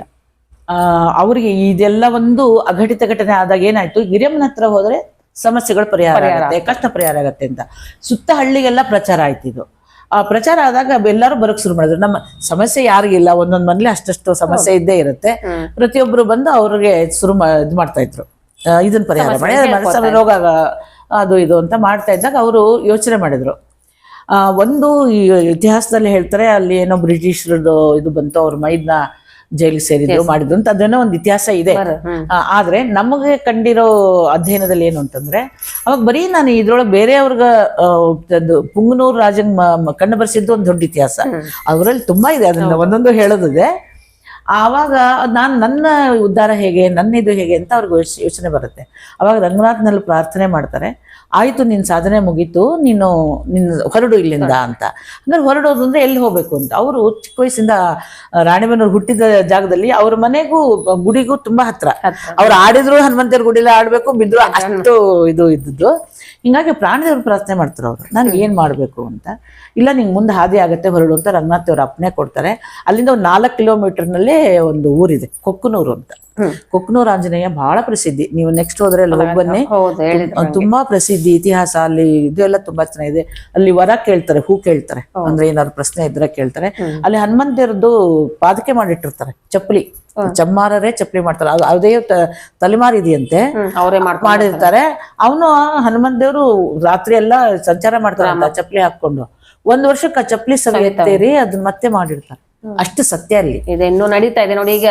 ಅವ್ರಿಗೆ ಇದೆಲ್ಲ ಒಂದು ಅಘಟಿತ ಘಟನೆ ಆದಾಗ ಏನಾಯ್ತು, ಗಿರಿಯಮ್ಮನ ಹತ್ರ ಹೋದ್ರೆ ಸಮಸ್ಯೆಗಳು ಪರಿಹಾರ ಆಗುತ್ತೆ, ಕಷ್ಟ ಪರಿಹಾರ ಆಗತ್ತೆ ಅಂತ ಸುತ್ತ ಹಳ್ಳಿಗೆಲ್ಲ ಪ್ರಚಾರ ಆಯ್ತಿದ್ದು. ಆ ಪ್ರಚಾರ ಆದಾಗ ಎಲ್ಲರೂ ಬರಕ್ ಶುರು ಮಾಡಿದ್ರು. ನಮ್ಮ ಸಮಸ್ಯೆ ಯಾರಿಗಿಲ್ಲ, ಒಂದೊಂದ್ ಮನೇಲಿ ಅಷ್ಟಷ್ಟು ಸಮಸ್ಯೆ ಇದ್ದೇ ಇರುತ್ತೆ. ಪ್ರತಿಯೊಬ್ರು ಬಂದು ಅವ್ರಿಗೆ ಇದು ಮಾಡ್ತಾ ಇದ್ರು, ಇದನ್ನ ಪರಿಹಾರ ಮಾಡಿ, ಮನಸ್ಸಲ್ಲಿ ರೋಗ ಅದು ಇದು ಅಂತ ಮಾಡ್ತಾ ಇದ್ದಾಗ ಅವರು ಯೋಚನೆ ಮಾಡಿದ್ರು. ಒಂದು ಇತಿಹಾಸದಲ್ಲಿ ಹೇಳ್ತಾರೆ, ಅಲ್ಲಿ ಏನೋ ಬ್ರಿಟಿಷರದ್ದು ಇದು ಬಂತು, ಅವ್ರ ಮೈದ್ನ ಜೈಲಿಗೆ ಸೇರಿದ್ರು ಮಾಡಿದ್ರು ಅಂತ, ಅದೇನೋ ಒಂದು ಇತಿಹಾಸ ಇದೆ. ಆದ್ರೆ ನಮಗೆ ಕಂಡಿರೋ ಅಧ್ಯಯನದಲ್ಲಿ ಏನು ಅಂತಂದ್ರೆ, ಅವಾಗ ಬರೀ ನಾನು ಇದ್ರೊಳಗೆ ಬೇರೆಯವ್ರಿಗ ಪುಂಗನೂರು ರಾಜನ್ ಕಣ್ಣು ಬರ್ಸಿದ್ದು ಒಂದು ದೊಡ್ಡ ಇತಿಹಾಸ, ಅವರಲ್ಲಿ ತುಂಬಾ ಇದೆ, ಅದನ್ನ ಒಂದೊಂದು ಹೇಳೋದಿದೆ. ಆವಾಗ ನನ್ನ ಉದ್ಧಾರ ಹೇಗೆ, ನನ್ನ ಇದು ಹೇಗೆ ಅಂತ ಅವ್ರಿಗೆ ಯೋಚನೆ ಬರುತ್ತೆ. ಅವಾಗ ರಂಗನಾಥ್ನಲ್ಲಿ ಪ್ರಾರ್ಥನೆ ಮಾಡ್ತಾರೆ, ಆಯ್ತು ನಿನ್ನ ಸಾಧನೆ ಮುಗೀತು, ನಿನ್ನ ಹೊರಡು ಇಲ್ಲಿಂದ ಅಂತ. ಅಂದ್ರೆ ಹೊರಡೋದು ಅಂದ್ರೆ ಎಲ್ಲಿ ಹೋಗ್ಬೇಕು ಅಂತ. ಅವರು ಚಿಕ್ಕ ವಯಸ್ಸಿಂದ ರಾಣಿಬೆನ್ನೂರು ಹುಟ್ಟಿದ ಜಾಗದಲ್ಲಿ ಅವ್ರ ಮನೆಗೂ ಗುಡಿಗೂ ತುಂಬಾ ಹತ್ರ. ಅವ್ರು ಆಡಿದ್ರು ಹನುಮಂತೇವ್ರ ಗುಡಿಲೇ ಆಡ್ಬೇಕು, ಬಿದ್ರು ಅಷ್ಟು ಇದು ಇದ್ದದ್ದು. ಹಿಂಗಾಗಿ ಪ್ರಾಣದೇವ್ರು ಪ್ರಾರ್ಥನೆ ಮಾಡ್ತಾರೆ ಅವರು, ನಾನು ಏನ್ ಮಾಡ್ಬೇಕು ಅಂತ. ಇಲ್ಲ ನಿಂಗೆ ಮುಂದೆ ಹಾದಿ ಆಗತ್ತೆ, ಹೊರಡು ಅಂತ ರಂಗನಾಥ್ ಅವ್ರ ಅಪ್ಪಣೆ ಕೊಡ್ತಾರೆ. ಅಲ್ಲಿಂದ ಒಂದು 4 ಕಿಲೋಮೀಟರ್ನಲ್ಲೇ ಒಂದು ಊರಿದೆ, ಕೊಕ್ಕನೂರು ಅಂತ. ಕೊಕ್ಕನೂರು ಆಂಜನೇಯ ಬಹಳ ಪ್ರಸಿದ್ಧಿ, ನೀವು ನೆಕ್ಸ್ಟ್ ಹೋದ್ರೆ ಅಲ್ಲಿ ಹೋಗಿ ಬನ್ನಿ, ತುಂಬಾ ಪ್ರಸಿದ್ಧಿ. ಇತಿಹಾಸ ಅಲ್ಲಿ ಇದೆಲ್ಲ ತುಂಬಾ ಚೆನ್ನಾಗಿದೆ. ಅಲ್ಲಿ ವರ ಕೇಳ್ತಾರೆ, ಹೂ ಕೇಳ್ತಾರೆ, ಅಂದ್ರೆ ಏನಾದ್ರು ಪ್ರಶ್ನೆ ಇದ್ರೆ ಕೇಳ್ತಾರೆ. ಅಲ್ಲಿ ಹನುಮಂತರದ್ದು ಪಾದಕೆ ಮಾಡಿಟ್ಟಿರ್ತಾರೆ, ಚಪ್ಪಲಿ, ಚಮ್ಮಾರರೇ ಚಪ್ಪಲಿ ಮಾಡ್ತಾರೆ. ಅದೇ ತಲೆಮಾರು ಇದೆಯಂತೆ, ಮಾಡಿರ್ತಾರೆ. ಅವನು ಹನುಮಂತ ದೇವ್ರು ರಾತ್ರಿ ಎಲ್ಲ ಸಂಚಾರ ಮಾಡ್ತಾರೆ ಅಂತ ಚಪ್ಪಲಿ ಹಾಕೊಂಡು. 1 ವರ್ಷಕ್ಕೆ ಆ ಚಪ್ಪಲಿ ಸವಿಯತ್ತೇರಿ ಅದನ್ನ ಮತ್ತೆ ಮಾಡಿರ್ತಾರೆ. ಅಷ್ಟು ಸತ್ಯ ಅಲ್ಲಿ ಇದೆ, ಇನ್ನೂ ನಡೀತಾ ಇದೆ ನೋಡಿ. ಈಗ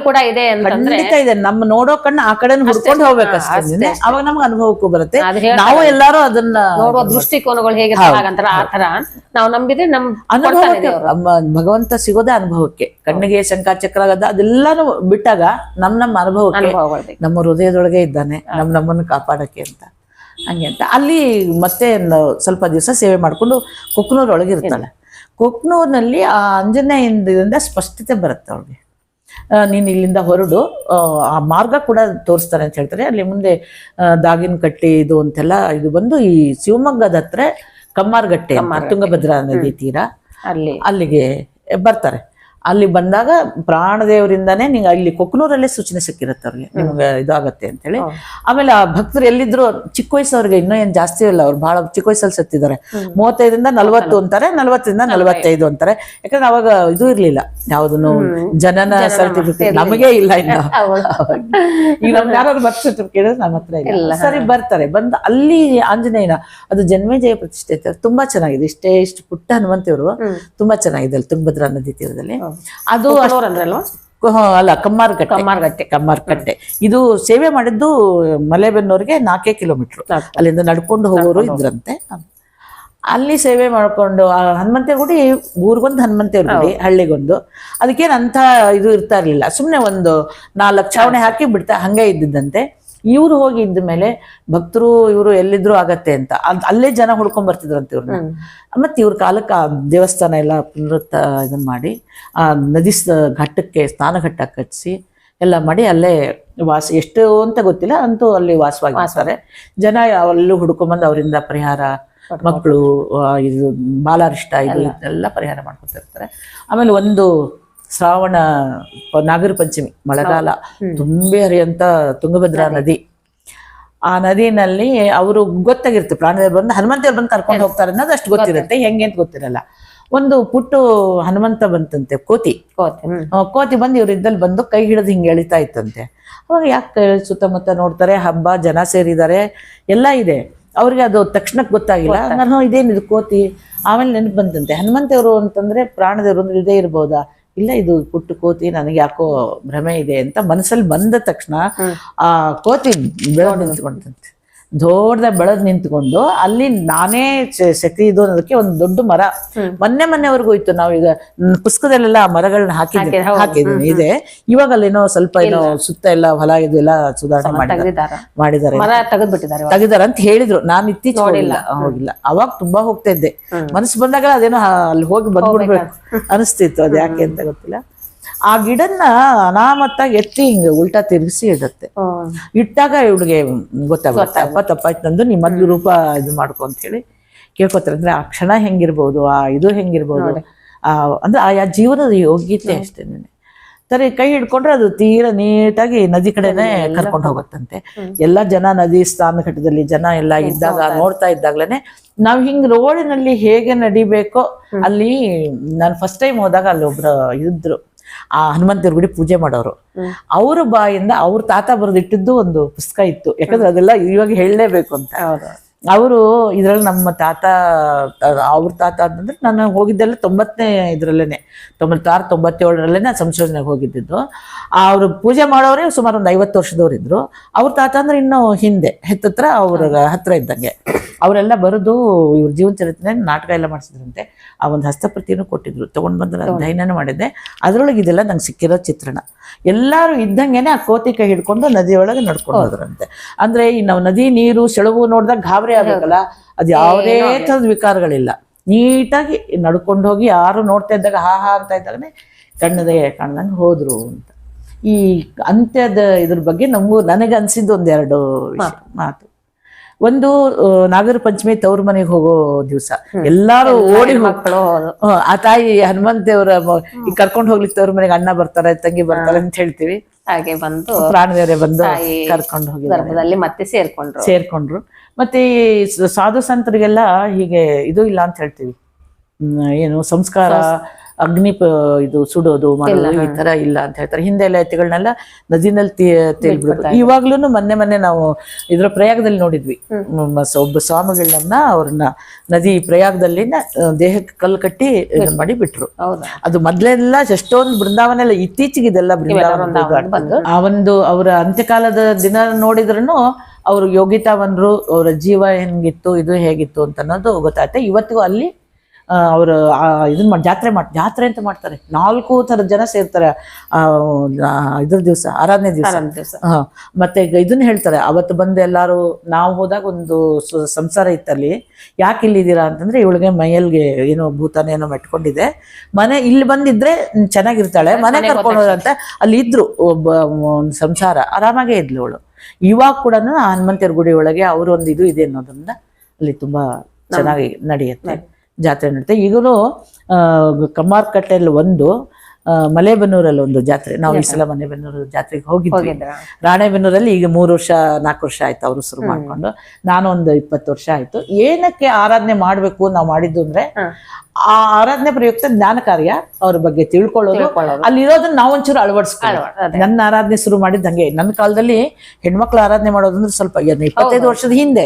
ಕೂಡ ಇದೆ, ನಡೀತಾ ಇದೆ. ನಮ್ಮ ನೋಡೋ ಕಣ್ಣು ಆ ಕಡೆ ಹುಡ್ಕೊಂಡು ಹೋಗ್ಬೇಕಷ್ಟೇ, ಅವಾಗ ನಮ್ಗೆ ಅನುಭವಕ್ಕೂ ಬರುತ್ತೆ. ನಾವು ಎಲ್ಲಾರು ಅದನ್ನ ನೋಡುವ ದೃಷ್ಟಿಕೋನಗಳು ಹೇಗಿರ್ತಾರ ಆ ತರ ನಾವು ನಂಬಿದ್ರೆ ನಮ್ ಅನುಭವಕ್ಕೆ ಭಗವಂತ ಸಿಗೋದೇ ಅನುಭವಕ್ಕೆ. ಕಣ್ಣಿಗೆ ಶಂಕ ಚಕ್ರ ಅದೆಲ್ಲಾನು ಬಿಟ್ಟಾಗ ನಮ್ಮ ಅನುಭವಕ್ಕೆ, ನಮ್ಮ ಹೃದಯದೊಳಗೆ ಇದ್ದಾನೆ, ನಮ್ಮನ್ನು ಕಾಪಾಡಕ್ಕೆ ಅಂತ. ಹಂಗೆ ಅಂತ ಅಲ್ಲಿ ಮತ್ತೆ ಸ್ವಲ್ಪ ದಿವಸ ಸೇವೆ ಮಾಡ್ಕೊಂಡು ಕೊಕ್ಕನೂರೊಳಗಿರ್ತಾಳೆ. ಕೊಕ್ಕನೂರಿನಲ್ಲಿ ಆ ಆಂಜನೇಯದಿಂದ ಸ್ಪಷ್ಟತೆ ಬರುತ್ತೆ ಅವ್ರಿಗೆ. ನೀನು ಇಲ್ಲಿಂದ ಹೊರಡು, ಆ ಮಾರ್ಗ ಕೂಡ ತೋರಿಸ್ತಾರೆ ಅಂತ ಹೇಳ್ತಾರೆ. ಅಲ್ಲಿ ಮುಂದೆ ದಾಗಿನಕಟ್ಟಿ ಇದು ಅಂತೆಲ್ಲ ಇದು ಬಂದು ಈ ಶಿವಮೊಗ್ಗದ ಹತ್ರ ಕಮ್ಮಾರಗಟ್ಟೆ, ತುಂಗಭದ್ರಾ ನದಿ ತೀರ, ಅಲ್ಲಿಗೆ ಬರ್ತಾರೆ. ಅಲ್ಲಿ ಬಂದಾಗ ಪ್ರಾಣದೇವರಿಂದಾನೇ ನಿಂಗೆ ಅಲ್ಲಿ ಕೊಕ್ಕನೂರಲ್ಲೇ ಸೂಚನೆ ಸಿಕ್ಕಿರುತ್ತೆ ಅವ್ರಿಗೆ ನಿಮ್ಗೆ ಇದಾಗತ್ತೆ ಅಂತೇಳಿ. ಆಮೇಲೆ ಆ ಭಕ್ತರು ಎಲ್ಲಿದ್ರು ಚಿಕ್ಕ ವಯಸ್ಸವ್ರಿಗೆ ಇನ್ನೂ ಏನ್ ಜಾಸ್ತಿ ಇಲ್ಲ, ಅವ್ರು ಬಹಳ ಚಿಕ್ಕ ವಯಸ್ಸಲ್ಲಿ ಸತ್ತಿದ್ದಾರೆ. 35ರಿಂದ 40 ಅಂತಾರೆ, 40ರಿಂದ 45 ಅಂತಾರೆ. ಯಾಕಂದ್ರೆ ಅವಾಗ ಇದು ಇರ್ಲಿಲ್ಲ, ಯಾವ್ದನ್ನು ಜನನ ಸರ್ಟಿಫಿಕೇಟ್ ನಮಗೆ ಇಲ್ಲ ಇನ್ನು. ಈಗ ನಮ್ಗೆ ಯಾರಾದ್ರು ಬರ್ತ್ ಸರ್ಟಿಫಿಕೇಟ್ ನಮ್ಮ ಹತ್ರ ಇಲ್ಲ. ಸರಿ ಬರ್ತಾರೆ, ಬಂದು ಅಲ್ಲಿ ಆಂಜನೇಯನ ಅದು ಜನ್ಮೇಜಯ ಪ್ರತಿಷ್ಠೆ ಐತೆ, ತುಂಬಾ ಚೆನ್ನಾಗಿದೆ. ಇಷ್ಟು ಪುಟ್ಟ ಹನುಮಂತೇವರು ತುಂಬಾ ಚೆನ್ನಾಗಿದೆ ಅಲ್ಲಿ ತುಂಗಭದ್ರಾ ನದಿ ತೀರದಲ್ಲಿ. ಅದು ಅಲ್ಲ, ಕಮ್ಮಾರ್ಕಟ್ಟೆ. ಇದು ಸೇವೆ ಮಾಡಿದ್ದು ಮಲೆಬೆನ್ನೂರಿಗೆ 4 ಕಿಲೋಮೀಟರ್, ಅಲ್ಲಿಂದ ನಡ್ಕೊಂಡು ಹೋಗೋರು ಇದ್ರಂತೆ. ಅಲ್ಲಿ ಸೇವೆ ಮಾಡ್ಕೊಂಡು ಆ ಹನುಮಂತೇವ್ರ ಗುಡಿ, ಊರಿಗೊಂದು ಹನುಮಂತೇವ್ರ ಗುಡಿ, ಹಳ್ಳಿಗೊಂದು. ಅದಕ್ಕೇನು ಅಂತ ಇದು ಇರ್ತಾ ಇರ್ಲಿಲ್ಲ, ಸುಮ್ಮನೆ ಒಂದು 4 ಛಾವಣಿ ಹಾಕಿ ಬಿಡ್ತಾ ಹಂಗೆ ಇದ್ದಿದ್ದಂತೆ. ಇವ್ರು ಹೋಗಿ ಇದ್ದ ಮೇಲೆ ಭಕ್ತರು ಇವರು ಎಲ್ಲಿದ್ರು ಆಗತ್ತೆ ಅಂತ ಅಲ್ಲೇ ಜನ ಹುಡ್ಕೊಂಡ್ ಬರ್ತಿದ್ರಂತೆ ಇವ್ರನ್ನ. ಮತ್ತೆ ಇವ್ರ ಕಾಲಕ್ಕೆ ಆ ದೇವಸ್ಥಾನ ಎಲ್ಲ ಇದನ್ನ ಮಾಡಿ ಆ ನದಿ ಘಟ್ಟಕ್ಕೆ ಸ್ನಾನಘಟ್ಟ ಕಟ್ಟಿಸಿ ಎಲ್ಲ ಮಾಡಿ ಅಲ್ಲೇ ಎಷ್ಟು ಅಂತ ಗೊತ್ತಿಲ್ಲ, ಅಂತೂ ಅಲ್ಲಿ ವಾಸವಾಗಿ ಜನ ಅಲ್ಲೂ ಹುಡ್ಕೊಂಬಂದು ಅವರಿಂದ ಪರಿಹಾರ, ಮಕ್ಕಳು ಇದು ಬಾಲಾರಿಷ್ಟ ಇದು ಎಲ್ಲ ಪರಿಹಾರ ಮಾಡ್ಕೊತಿರ್ತಾರೆ. ಆಮೇಲೆ ಒಂದು ಶ್ರಾವಣ ನಾಗರ ಪಂಚಮಿ ಮಳೆಗಾಲ ತುಂಬಿ ಹರಿಯಂತ ತುಂಗಭದ್ರಾ ನದಿ, ಆ ನದಿನಲ್ಲಿ ಅವರು ಗೊತ್ತಾಗಿರುತ್ತೆ ಪ್ರಾಣದೇವರು ಬಂದು ಹನುಮಂತೇವ್ರು ಬಂದು ಕರ್ಕೊಂಡು ಹೋಗ್ತಾರೆ ಅನ್ನೋದು ಅಷ್ಟು ಗೊತ್ತಿರುತ್ತೆ, ಹೆಂಗೆ ಅಂತ ಗೊತ್ತಿರಲ್ಲ. ಒಂದು ಪುಟ್ಟು ಹನುಮಂತ ಬಂತಂತೆ, ಕೋತಿ ಬಂದು ಇವ್ರಿದ್ದಲ್ಲಿ ಬಂದು ಕೈ ಹಿಡಿದು ಹಿಂಗೆ ಎಳಿತಾ ಇತ್ತಂತೆ. ಅವಾಗ ಯಾಕೆ ಸುತ್ತಮುತ್ತ ನೋಡ್ತಾರೆ, ಹಬ್ಬ ಜನ ಸೇರಿದ್ದಾರೆ ಎಲ್ಲ ಇದೆ, ಅವ್ರಿಗೆ ಅದು ತಕ್ಷಣಕ್ಕೆ ಗೊತ್ತಾಗಿಲ್ಲ. ನಾನು ಇದೇನಿದು ಕೋತಿ. ಆಮೇಲೆ ನೆನಪು ಬಂತಂತೆ ಹನುಮಂತೇವರು ಅಂತಂದ್ರೆ ಪ್ರಾಣದೇವರು ಅಂದ್ರೆ ಇದೇ ಇರ್ಬೋದಾ, ಇಲ್ಲ ಇದು ಪುಟ್ಟು ಕೋತಿ, ನನಗೆ ಯಾಕೋ ಭ್ರಮೆ ಇದೆ ಅಂತ ಮನಸ್ಸಲ್ಲಿ ಬಂದ ತಕ್ಷಣ ಆ ಕೋತಿ ಬೆಳೆದು ನಿಂತ್ಕೊಂಡಂತೆ, ಬೆಳೆದ್ ನಿಂತ್ಕೊಂಡು ಅಲ್ಲಿ ನಾನೇ ಶಕ್ತಿ ಇದು ಅನ್ನೋದಕ್ಕೆ ಒಂದು ದೊಡ್ಡ ಮರ ಮೊನ್ನೆವರೆಗೂ ಇತ್ತು. ನಾವೀಗ ಪುಸ್ತಕದಲ್ಲೆಲ್ಲ ಆ ಮರಗಳನ್ನ ಹಾಕಿದೀನಿ ಇದೆ. ಇವಾಗ ಅಲ್ಲೇನೋ ಸ್ವಲ್ಪ ಏನೋ ಸುತ್ತ ಎಲ್ಲ ಹೊಲ ಇದು ಎಲ್ಲ ಸುಧಾರಣೆ ಮಾಡಿದ್ದಾರೆ ತೆಗಿದಾರ ಅಂತ ಹೇಳಿದ್ರು. ನಾನು ಇತ್ತೀಚೆಗೆ ಹೋಗಿಲ್ಲ, ಅವಾಗ ತುಂಬಾ ಹೋಗ್ತಾ ಇದ್ದೆ. ಮನಸ್ಸು ಬಂದಾಗ ಅದೇನೋ ಅಲ್ಲಿ ಹೋಗಿ ಬಂದ್ಬಿಡ್ಬೇಕು ಅನಿಸ್ತಿತ್ತು, ಅದು ಯಾಕೆ ಅಂತ ಗೊತ್ತಿಲ್ಲ. ಆ ಗಿಡನ್ನ ಅನಾಮತ್ತಾಗಿ ಎತ್ತಿ ಹಿಂಗೆ ಉಲ್ಟಾ ತಿರುಗಿಸಿ ಇಡುತ್ತೆ. ಇಟ್ಟಾಗ ಇವಳಿಗೆ ಗೊತ್ತಾಗುತ್ತೆ, ತಪ್ಪಾಯ್ತು ನಂದು, ನಿಮ್ಮ ಮೊದ್ಲು ರೂಪ ಇದು ಮಾಡ್ಕೊ ಅಂತ ಹೇಳಿ ಕೇಳ್ಕೊತಾರೆ. ಅಂದ್ರೆ ಆ ಕ್ಷಣ ಹೆಂಗಿರ್ಬೋದು, ಆ ಇದು ಹೆಂಗಿರ್ಬೋದು, ಅಂದ್ರೆ ಆ ಜೀವನದ ಯೋಗ್ಯತೆ ಅಷ್ಟೇ. ಸರಿ ಕೈ ಹಿಡ್ಕೊಂಡ್ರೆ ಅದು ತೀರಾ ನೀಟಾಗಿ ನದಿ ಕಡೆನೆ ಕರ್ಕೊಂಡು ಹೋಗುತ್ತಂತೆ. ಎಲ್ಲ ಜನ ನದಿ ಸ್ನಾನಘಟ್ಟದಲ್ಲಿ ಜನ ಎಲ್ಲ ಇದ್ದಾಗ ನೋಡ್ತಾ ಇದ್ದಾಗ್ಲೇನೆ ನಾವ್ ಹಿಂಗ್ ರೋಡಿನಲ್ಲಿ ಹೇಗೆ ನಡಿಬೇಕೋ ಅಲ್ಲಿ. ನಾನು ಫಸ್ಟ್ ಟೈಮ್ ಹೋದಾಗ ಅಲ್ಲಿ ಒಬ್ರು ಇದ್ರು, ಆ ಹನುಮಂತೇವ್ರ ಗುಡಿ ಪೂಜೆ ಮಾಡೋರು, ಅವ್ರ ಬಾಯಿಂದ ಅವ್ರ ತಾತ ಬರೆದಿಟ್ಟಿದ್ದು ಒಂದು ಪುಸ್ತಕ ಇತ್ತು. ಯಾಕಂದ್ರೆ ಅದೆಲ್ಲ ಇವಾಗ ಹೇಳಲೇಬೇಕು ಅಂತ. ಅವರು ಇದ್ರಲ್ಲಿ ನಮ್ಮ ತಾತ, ಅವ್ರ ತಾತ ಅಂತಂದ್ರೆ ನಾನು ಹೋಗಿದ್ದೆಲ್ಲ 90ನೇ ಇದ್ರಲ್ಲೇನೆ, 96, 97ರಲ್ಲೇನೆ ಸಂಶೋಧನೆಗೆ ಹೋಗಿದ್ದು. ಅವ್ರು ಪೂಜೆ ಮಾಡೋರೇ ಸುಮಾರು ಒಂದು 50 ವರ್ಷದವ್ರು ಇದ್ರು. ಅವ್ರ ತಾತ ಅಂದ್ರೆ ಇನ್ನೂ ಹಿಂದೆ ಹೆತ್ತತ್ರ ಅವ್ರ ಹತ್ರ ಇದ್ದಂಗೆ. ಅವರೆಲ್ಲ ಬರೆದು ಇವ್ರ ಜೀವನ ಚರಿತ್ರೆ ನಾಟಕ ಎಲ್ಲ ಮಾಡಿಸಿದ್ರಂತೆ. ಆ ಒಂದು ಹಸ್ತಪ್ರತಿಯನ್ನು ಕೊಟ್ಟಿದ್ರು, ತಗೊಂಡ್ ಬಂದ್ರೆ ಅಧ್ಯಯನ ಮಾಡಿದ್ದೆ. ಅದ್ರೊಳಗೆ ಇದೆಲ್ಲ ನಂಗೆ ಸಿಕ್ಕಿರೋ ಚಿತ್ರಣ. ಎಲ್ಲಾರು ಇದ್ದಂಗೆನೆ ಆ ಕೋತಿ ಕೈ ಹಿಡ್ಕೊಂಡು ನದಿಯೊಳಗೆ ನಡ್ಕೊಂಡು ಹೋದ್ರಂತೆ. ಅಂದ್ರೆ ಈ ನಾವು ನದಿ ನೀರು ಸೆಳವು ನೋಡಿದಾಗ ಗಾಬರಿ ಆಗ್ಬೇಕಲ್ಲ, ಅದು ಯಾವುದೇ ಥರದ ವಿಕಾರಗಳಿಲ್ಲ, ನೀಟಾಗಿ ನಡ್ಕೊಂಡು ಹೋಗಿ ಯಾರು ನೋಡ್ತಾ ಇದ್ದಾಗ ಹಾ ಅಂತ ಇದ್ದಾಗನೆ ಕಣ್ಣದೇ ಕಾಣ್ದಂಗೆ ಹೋದ್ರು ಅಂತ. ಈ ಅಂತ್ಯದ ಇದ್ರ ಬಗ್ಗೆ ನನಗೆ ಅನ್ಸಿದ್ದು ಒಂದೆರಡು ಮಾತು. ಒಂದು ನಾಗರ ಪಂಚಮಿ ತವ್ರ ಮನೆಗೆ ಹೋಗೋ ದಿವಸ ಎಲ್ಲಾರು ಓಡಿ ಮಕ್ಕಳು ಆ ತಾಯಿ ಹನುಮಂತೇವ್ರ ಕರ್ಕೊಂಡು ಹೋಗ್ಲಿಕ್ಕೆ ತವ್ರ ಮನೆಗೆ ಅಣ್ಣ ಬರ್ತಾರೆ, ತಂಗಿ ಬರ್ತಾರೆ ಅಂತ ಹೇಳ್ತೀವಿ. ಹಾಗೆ ಬಂದು ಪ್ರಾಣದೇವರೇ ಬಂದು ಕರ್ಕೊಂಡು ಹೋಗಿ ಮತ್ತೆ ಸೇರ್ಕೊಂಡ್ರು. ಮತ್ತೆ ಈ ಸಾಧು ಸಂತರಿಗೆಲ್ಲ ಹೀಗೆ ಇದು ಇಲ್ಲ ಅಂತ ಹೇಳ್ತೀವಿ, ಏನು ಸಂಸ್ಕಾರ ಅಗ್ನಿ ಇದು ಸುಡೋದು ಮಾಡೋದು ಈ ತರ ಇಲ್ಲ ಅಂತ ಹೇಳ್ತಾರೆ. ಹಿಂದೆ ಎಲ್ಲ ಎತ್ತುಗಳನ್ನೆಲ್ಲ ನದಿನಲ್ಲಿ ತೇಲ್ಬಿಡೋದು. ಇವಾಗ್ಲೂ ಮೊನ್ನೆ ನಾವು ಇದ್ರ ಪ್ರಯಾಗದಲ್ಲಿ ನೋಡಿದ್ವಿ, ಒಬ್ಬ ಸ್ವಾಮಿಗಳನ್ನ ಅವ್ರನ್ನ ನದಿ ಪ್ರಯಾಗದಲ್ಲಿ ದೇಹಕ್ಕೆ ಕಲ್ಲು ಕಟ್ಟಿ ಮಾಡಿ ಬಿಟ್ರು. ಅದು ಮೊದ್ಲೆಲ್ಲ ಎಷ್ಟೊಂದು ಬೃಂದಾವನ ಎಲ್ಲ, ಇತ್ತೀಚೆಗೆ ಇದೆಲ್ಲ ಬೃಂದಾವನ. ಆ ಒಂದು ಅವರ ಅಂತ್ಯಕಾಲದ ದಿನ ನೋಡಿದ್ರೂ ಅವ್ರ ಯೋಗಿತಾವನ್ರು, ಅವರ ಜೀವ ಹೆಂಗಿತ್ತು, ಇದು ಹೇಗಿತ್ತು ಅಂತ ಅನ್ನೋದು ಗೊತ್ತಾಯ್ತು. ಇವತ್ತಿಗೂ ಅಲ್ಲಿ ಅವರು ಇದನ್ನ ಜಾತ್ರೆ ಅಂತ ಮಾಡ್ತಾರೆ. 4 ಥರದ ಜನ ಸೇರ್ತಾರೆ ಇದ್ರ ದಿವಸ, ಆರಾಧನೆ ದಿವಸ. ಮತ್ತೆ ಇದನ್ನ ಹೇಳ್ತಾರೆ, ಅವತ್ತು ಬಂದು ಎಲ್ಲಾರು, ನಾವು ಹೋದಾಗ ಒಂದು ಸಂಸಾರ ಇತ್ತಲ್ಲಿ, ಯಾಕೆ ಇಲ್ಲಿದ್ದೀರಾ ಅಂತಂದ್ರೆ ಇವಳಿಗೆ ಮೈಯಲ್ಗೆ ಏನೋ ಭೂತಾನ ಏನೋ ಮೆಟ್ಕೊಂಡಿದೆ, ಮನೆ ಇಲ್ಲಿ ಬಂದಿದ್ರೆ ಚೆನ್ನಾಗಿರ್ತಾಳೆ, ಮನೆ ಕರ್ಕೊಂಡು ಹೋದಂತ ಅಲ್ಲಿ ಇದ್ರು. ಒಂದು ಸಂಸಾರ ಆರಾಮಾಗೇ ಇದ್ಲು ಅವಳು. ಇವಾಗ ಕೂಡ ಹನುಮಂತೇವ್ರ ಗುಡಿ ಒಳಗೆ ಅವರು ಒಂದು ಇದು ಇದೆ ಅನ್ನೋದ್ರಿಂದ ಅಲ್ಲಿ ತುಂಬಾ ಚೆನ್ನಾಗಿ ನಡೆಯುತ್ತೆ, ಜಾತ್ರೆ ನಡುತ್ತೆ. ಈಗಲೂ ಕಮ್ಮಾರ್ಕಟ್ಟೆಯಲ್ಲಿ ಒಂದು ಮಲೇಬೆನ್ನೂರಲ್ಲಿ ಒಂದು ಜಾತ್ರೆ, ನಾವು ಈ ಸಲ ಮಲೇಬೆನ್ನೂರು ಜಾತ್ರೆಗೆ ಹೋಗಿದ್ವಿ. ರಾಣೆಬೆನ್ನೂರಲ್ಲಿ ಈಗ 3 ವರ್ಷ 4 ವರ್ಷ ಆಯ್ತು ಅವರು ಶುರು ಮಾಡ್ಕೊಂಡು, ನಾನು ಒಂದು 20 ವರ್ಷ ಆಯ್ತು. ಏನಕ್ಕೆ ಆರಾಧನೆ ಮಾಡ್ಬೇಕು ನಾವು ಮಾಡಿದ್ದು ಅಂದ್ರೆ, ಆ ಆರಾಧನೆ ಪ್ರಯುಕ್ತ ಜ್ಞಾನ ಕಾರ್ಯ ಅವ್ರ ಬಗ್ಗೆ ತಿಳ್ಕೊಳ್ಳೋದು, ಅಲ್ಲಿರೋದನ್ನ ನಾವು ಒಂಚೂರು ಅಳವಡಿಸ್ಕೊಳ್ಳೋದು. ನನ್ನ ಆರಾಧನೆ ಶುರು ಮಾಡಿದ್ದಂಗೆ, ನನ್ನ ಕಾಲದಲ್ಲಿ ಹೆಣ್ಮಕ್ಳು ಆರಾಧನೆ ಮಾಡೋದಂದ್ರೆ ಸ್ವಲ್ಪ 25 ವರ್ಷದ ಹಿಂದೆ,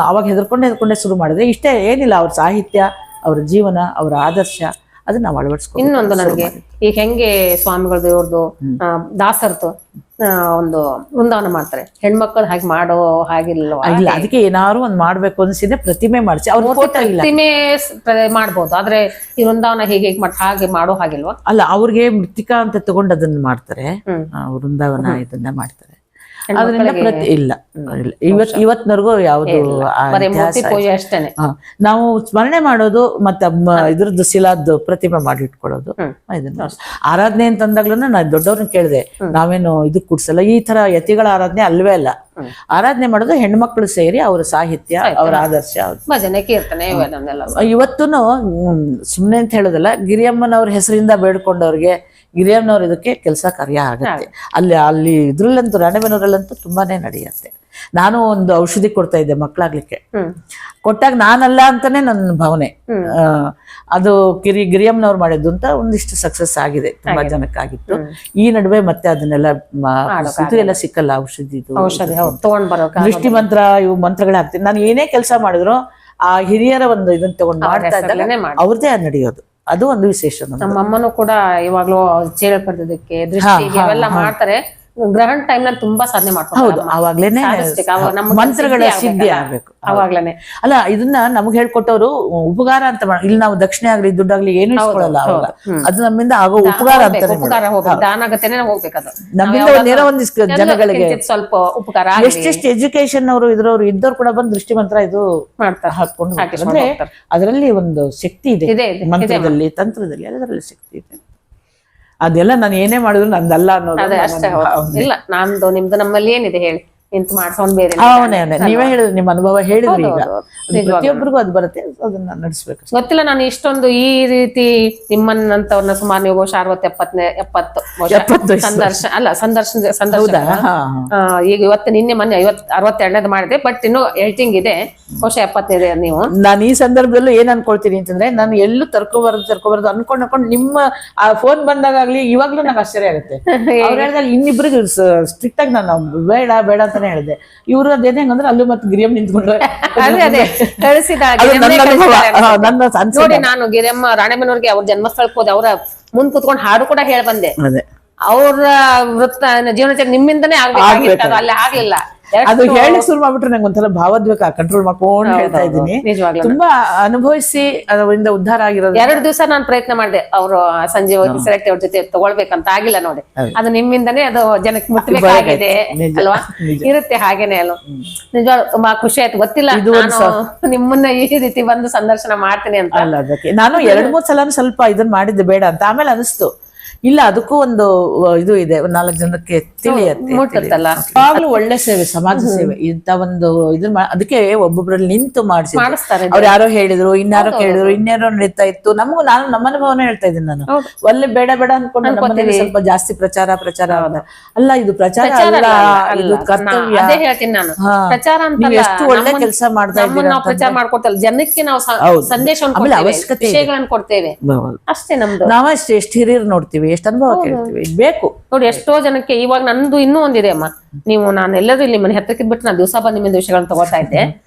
ಅವಾಗ ಹೆದರ್ಕೊಂಡೆ ಶುರು ಮಾಡಿದ್ರೆ. ಇಷ್ಟೇ, ಏನಿಲ್ಲ, ಅವ್ರ ಸಾಹಿತ್ಯ, ಅವ್ರ ಜೀವನ, ಅವರ ಆದರ್ಶ, ಅದನ್ನ ನಾವು ಅಳವಡಿಸ್ಕೊಂಡು. ಇನ್ನೊಂದು ನನಗೆ ಈಗ ಹೆಂಗೆ ಸ್ವಾಮಿಗಳದ್ದು ಇವ್ರದ್ದು ದಾಸರ್ದು ಒಂದು ವೃಂದಾವನ ಮಾಡ್ತಾರೆ, ಹೆಣ್ಮಕ್ಳು ಹಾಗೆ ಮಾಡೋ ಹಾಗಿಲ್ವ? ಇಲ್ಲ, ಅದಕ್ಕೆ ಏನಾದ್ರು ಒಂದ್ ಮಾಡ್ಬೇಕು ಅನ್ಸಿದ್ರೆ ಪ್ರತಿಮೆ ಮಾಡಿಸಿ ಅವ್ರ ಪ್ರತಿಮೆ ಮಾಡ್ಬೋದು, ಆದ್ರೆ ಈ ವೃಂದಾವನ ಹೇಗೆ ಹಾಗೆ ಮಾಡೋ ಹಾಗಿಲ್ವಾ? ಅಲ್ಲ, ಅವ್ರಿಗೆ ಮೃತ್ತಿಕಾ ಅಂತ ತಗೊಂಡು ಅದನ್ನ ಮಾಡ್ತಾರೆ, ವೃಂದಾವನ ಇದನ್ನ ಮಾಡ್ತಾರೆ. ಅದರಿಂದ ಇಲ್ಲ ಇವತ್ತಿನವರೆಗೂ ಯಾವುದು ನಾವು ಸ್ಮರಣೆ ಮಾಡೋದು ಮತ್ತೆ ಇದ್ರದ್ದು ಶಿಲಾದ್ದು ಪ್ರತಿಮೆ ಮಾಡಿ ಇಟ್ಕೊಳ್ಳೋದು. ಇದನ್ನ ಆರಾಧನೆ ಅಂತಂದಾಗ್ಲೂ ನಾನು ದೊಡ್ಡವ್ರನ್ನ ಕೇಳಿದೆ, ನಾವೇನು ಇದಕ್ ಕುಡ್ಸಲ್ಲ, ಈ ತರ ಯತಿಗಳ ಆರಾಧನೆ ಅಲ್ವೇ ಅಲ್ಲ. ಆರಾಧನೆ ಮಾಡೋದು ಹೆಣ್ಮಕ್ಳು ಸೇರಿ ಅವ್ರ ಸಾಹಿತ್ಯ, ಅವ್ರ ಆದರ್ಶ, ಭಜನೆ, ಕೀರ್ತನೆ ಇವತ್ತೂನು ಸುಮ್ನೆ ಅಂತ ಹೇಳೋದಲ್ಲ, ಗಿರಿಯಮ್ಮನವ್ರ ಹೆಸರಿಂದ ಬೇಡ್ಕೊಂಡವ್ರಿಗೆ ಗಿರಿಯಮ್ಮನವ್ರ ಇದಕ್ಕೆ ಕೆಲಸ ಕಾರ್ಯ ಆಗತ್ತೆ. ಅಲ್ಲಿ ಇದ್ರಲ್ಲಂತೂ ರಾಣೆಬೆನ್ನೂರಲ್ಲಂತೂ ತುಂಬಾನೇ ನಡೆಯುತ್ತೆ. ನಾನು ಒಂದು ಔಷಧಿ ಕೊಡ್ತಾ ಇದ್ದೆ ಮಕ್ಕಳಾಗ್ಲಿಕ್ಕೆ, ಕೊಟ್ಟಾಗ ನಾನಲ್ಲ ಅಂತಾನೆ ನನ್ನ ಭಾವನೆ. ಅದು ಗಿರಿಯಮ್ಮನವ್ರು ಮಾಡಿದ್ದು ಅಂತ ಒಂದಿಷ್ಟು ಸಕ್ಸಸ್ ಆಗಿದೆ, ತುಂಬಾ ಜನಕ್ಕಾಗಿತ್ತು. ಈ ನಡುವೆ ಮತ್ತೆ ಅದನ್ನೆಲ್ಲ ಇದು ಎಲ್ಲ ಸಿಕ್ಕಲ್ಲ, ಔಷಧಿದು ದೃಷ್ಟಿ ಮಂತ್ರ, ಇವು ಮಂತ್ರಗಳಾಗ್ತದೆ. ನಾನು ಏನೇ ಕೆಲಸ ಮಾಡಿದ್ರು ಆ ಹಿರಿಯರ ಒಂದು ಇದನ್ನ ತಗೊಂಡು ಮಾಡ್ತಾ ಇದ್ದಾಗ ಅವ್ರದ್ದೇ ನಡೆಯೋದು. ಅದು ಒಂದು ವಿಶೇಷ. ನಮ್ಮ ಅಮ್ಮನೂ ಕೂಡ ಇವಾಗ್ಲೂ ಚೇಳ ಕಟ್ಟೋದಕ್ಕೆ, ದೃಷ್ಟಿಗೆ ಅವೆಲ್ಲ ಮಾಡ್ತಾರೆ. ಗ್ರಹಣ ಟೈಮ್ ನಲ್ಲಿ ತುಂಬಾ ಸಾಧನೆ ಮಾಡ್ತಾರೆ. ಹೌದು, ಅವಾಗ್ಲೇನೆ ಮಂತ್ರಗಳ ಸಿದ್ಧಿ ಆಗ್ಬೇಕು. ಅವಾಗ್ಲೇನೆ ಅಲ್ಲ, ಇದನ್ನ ನಮ್ಗೆ ಹೇಳ್ಕೊಟ್ಟವ್ರು ಉಪಕಾರ ಅಂತ ಇಲ್ಲಿ ನಾವು ದಕ್ಷಿಣೆ ಆಗ್ಲಿ ದುಡ್ಡಾಗ್ಲಿ ಏನು ಇಸ್ಕೊಳ್ಳಲ್ಲ. ಅದು ನಮ್ಮಿಂದ ಆಗೋ ಉಪಕಾರ ಅಂತ, ದಾನಗತೆನೆ ಹೋಗ್ಬೇಕದು. ನಮ್ಮಿಂದ ನೇರ ಒಂದಿಷ್ಟು ಜನಗಳಿಗೆ ಸ್ವಲ್ಪ ಉಪಕಾರ. ಎಷ್ಟೆಷ್ಟು ಎಜುಕೇಶನ್ ಅವರು ಇದ್ರವ್ರು ಇದ್ದವ್ರು ಕೂಡ ಬಂದು ದೃಷ್ಟಿ ಮಂತ್ರ ಇದು ಮಾಡ್ತಾರೆ, ಹಾಕೊಂಡು ಅಂದ್ರೆ ಅದರಲ್ಲಿ ಒಂದು ಶಕ್ತಿ ಇದೆ. ಮಂತ್ರದಲ್ಲಿ, ತಂತ್ರದಲ್ಲಿ, ಅದರಲ್ಲಿ ಶಕ್ತಿ ಇದೆ. ಅದೆಲ್ಲ ನಾನು ಏನೇ ಮಾಡಿದ್ರು ನಂದಲ್ಲ ಅನ್ನೋದು. ಇಲ್ಲ, ನಂದು ನಿಮ್ದು ನಮ್ಮಲ್ಲಿ ಏನಿದೆ ಹೇಳಿ, ನಿಂತು ಮಾಡ್ಸೋನ್ ಬೇರೆ. ನೀವೇ ಹೇಳಿದ್ರಿ, ನಿಮ್ಮ ಅನುಭವ ಹೇಳಿದ್ರಿ. ಈಗ ಪ್ರತಿಯೊಬ್ಬರಿಗೂ ಅದು ಬರುತ್ತೆ, ಅದನ್ನ ನಡೆಸ್ಬೇಕು. ಗೊತ್ತಿಲ್ಲ, ನಾನು ಇಷ್ಟೊಂದು ಈ ರೀತಿ ನಿಮ್ಮನ್ನಂತವ್ರನ್ನ ಸುಮಾರು ನೀವು ಬಹುಶಃ 60-70 ಸಂದರ್ಶನ ಈಗ ಇವತ್ತು ನಿನ್ನೆ ಮೊನ್ನೆ 62ನೇದು ಮಾಡಿದೆ, ಬಟ್ ಇನ್ನು ಎಡಿಟಿಂಗ್ ಇದೆ, ಬಹುಶಃ 70ನೇ ನೀವು. ನಾನು ಈ ಸಂದರ್ಭದಲ್ಲೂ ಏನ್ ಅನ್ಕೊಳ್ತೀನಿ ಅಂತಂದ್ರೆ, ನಾನು ಎಲ್ಲೂ ತರ್ಕೋಬಾರ್ದು ಅನ್ಕೊಂಡು ನಿಮ್ಮ ಆ ಫೋನ್ ಬಂದಾಗ್ಲಿ ಇವಾಗ್ಲೂ ನಂಗೆ ಆಶ್ಚರ್ಯ ಆಗುತ್ತೆ. ಅವ್ರು ಹೇಳಿದಾಗ ಇನ್ನಿಬ್ರಿಗೆ ಸ್ಟ್ರಿಕ್ಟ್ ಆಗಿ ನಾನು ಬೇಡ ಅಂತ ಹೇಳಿದೆ. ಇವ್ರು ಅದೇನ್ ಹೆಂಗಂದ್ರೆ ಅಲ್ಲೂ ಮತ್ತೆ ಗಿರಿಯಮ್ಮ ನಿಂತ್ಕೊಂಡ್ರೆ ನೋಡಿ, ನಾನು ಗಿರಿಯಮ್ಮ ರಾಣೆಬೆನ್ನೂರಿಗೆ ಅವ್ರ ಜನ್ಮಸ್ಥಳಕ್ಕೆ ಹೋದೆ, ಅವ್ರ ಮುಂದ್ ಕುತ್ಕೊಂಡು ಹಾಡು ಕೂಡ ಹೇಳಿ ಬಂದೆ. ಅವ್ರ ವೃತ್ತ ಜೀವನ ನಿಮ್ಮಿಂದನೇ ಆಗ್ಬೇಕಾಗಿತ್ತು, ಅಲ್ಲಿ ಆಗ್ಲಿಲ್ಲ. ಅದು ಹೇಳಿ ಶುರು ಮಾಡ್ಬಿಟ್ರೆ ನಂಗೆ ಒಂಥರ ಭಾವೋದ್ವೇಗ ಕಂಟ್ರೋಲ್ ಮಾಡ್ಕೊಂಡು ಹೇಳ್ತಾ ಇದ್ದೀನಿ. ತುಂಬಾ ಅನುಭವಿಸಿ ಅದರಿಂದ ಉದ್ಧಾರ ಆಗಿರೋದು. 2 ದಿವಸ ನಾನು ಪ್ರಯತ್ನ ಮಾಡಿದೆ, ಅವರು ಸಂಜೆ ಸೆಲೆಕ್ಟ್ ಅವ್ರ ಜೊತೆ ತಗೊಳ್ಬೇಕಂತ, ಆಗಿಲ್ಲ ನೋಡಿ. ಅದು ನಿಮ್ಮಿಂದನೇ ಅದು ಜನಕ್ಕೆ ಮುಟ್ಟಬೇಕಾಗಿದೆ ಅಲ್ವಾ? ಇರುತ್ತೆ ಹಾಗೇನೆ ಅಲ್ವ. ನಿಜವಾಗ್ಲೂ ತುಂಬಾ ಖುಷಿ ಆಯ್ತು. ಗೊತ್ತಿಲ್ಲ ನಿಮ್ಮನ್ನ ಈ ರೀತಿ ಬಂದು ಸಂದರ್ಶನ ಮಾಡ್ತೀನಿ ಅಂತ. ಅಲ್ಲ, ಅದಕ್ಕೆ ನಾನು 2-3 ಸಲ ಸ್ವಲ್ಪ ಇದನ್ನ ಮಾಡಿದ್ದೆ ಬೇಡ ಅಂತ, ಆಮೇಲೆ ಅನಿಸ್ತು ಇಲ್ಲ ಅದಕ್ಕೂ ಒಂದು ಇದು ಇದೆ, 4 ಜನಕ್ಕೆ ತಿಳಿಯತ್ತಲ್ಲ. ಯಾವಾಗ್ಲೂ ಒಳ್ಳೆ ಸೇವೆ, ಸಮಾಜ ಸೇವೆ ಇಂತ ಒಂದು ಇದನ್ನ ಅದಕ್ಕೆ ಒಬ್ಬೊಬ್ರಲ್ಲಿ ನಿಂತು ಮಾಡಿಸ್ತಾರೆ. ಅವ್ರು ಯಾರೋ ಹೇಳಿದ್ರು, ಇನ್ಯಾರೋ ಕೇಳಿದ್ರು, ಇನ್ಯಾರೋ ನಡೀತಾ ಇತ್ತು. ನಾನು ನಮ್ಮ ಅನುಭವನ ಹೇಳ್ತಾ ಇದ್ದೀನಿ. ನಾನು ಒಳ್ಳೆ ಬೇಡ ಅನ್ಕೊಂಡು ನಮ್ಮನೇಲಿ ಸ್ವಲ್ಪ ಜಾಸ್ತಿ ಪ್ರಚಾರ ಅಲ್ಲ, ಇದು ಪ್ರಚಾರ ಅಲ್ಲ, ಇದು ಕರ್ತವ್ಯ. ನೀವು ಎಷ್ಟು ಒಳ್ಳೆ ಕೆಲಸ ಮಾಡ್ತಾ ಇದ್ದೀರಾ, ಪ್ರಚಾರ ಮಾಡ್ಕೊಡ್ತಲ್ಲ ಜನಕ್ಕೆ, ನಾವು ಸಂದೇಶವನ್ನು ಅವಶ್ಯಕತೆ ಕೊಡ್ತೇವೆ ಅಷ್ಟೇ. ನಮ್ದು ನಾವಷ್ಟೇ ಎಷ್ಟು ಹಿರಿಯರು ನೋಡ್ತೀವಿ, ಎಷ್ಟು ಅನುಭವ ಕೇಳ್ತೀವಿ, ಬೇಕು ನೋಡಿ. ಎಷ್ಟೋ ಜನಕ್ಕೆ ಇವಾಗ ನಂದು ಇನ್ನೂ ಒಂದಿದೆ ಅಮ್ಮ, ನೀವು ನಾನು ಎಲ್ಲರೂ ಇಲ್ಲಿ ಮನೆ ಹತ್ತಕ್ಕೆ ಬಿಟ್ಟು ನಾನು ದಿವಸ ಬಂದು ನಿಮ್ಮಿಂದ ವಿಷಯಗಳನ್ನ ತಗೋತಾ ಇದ್ದೆ.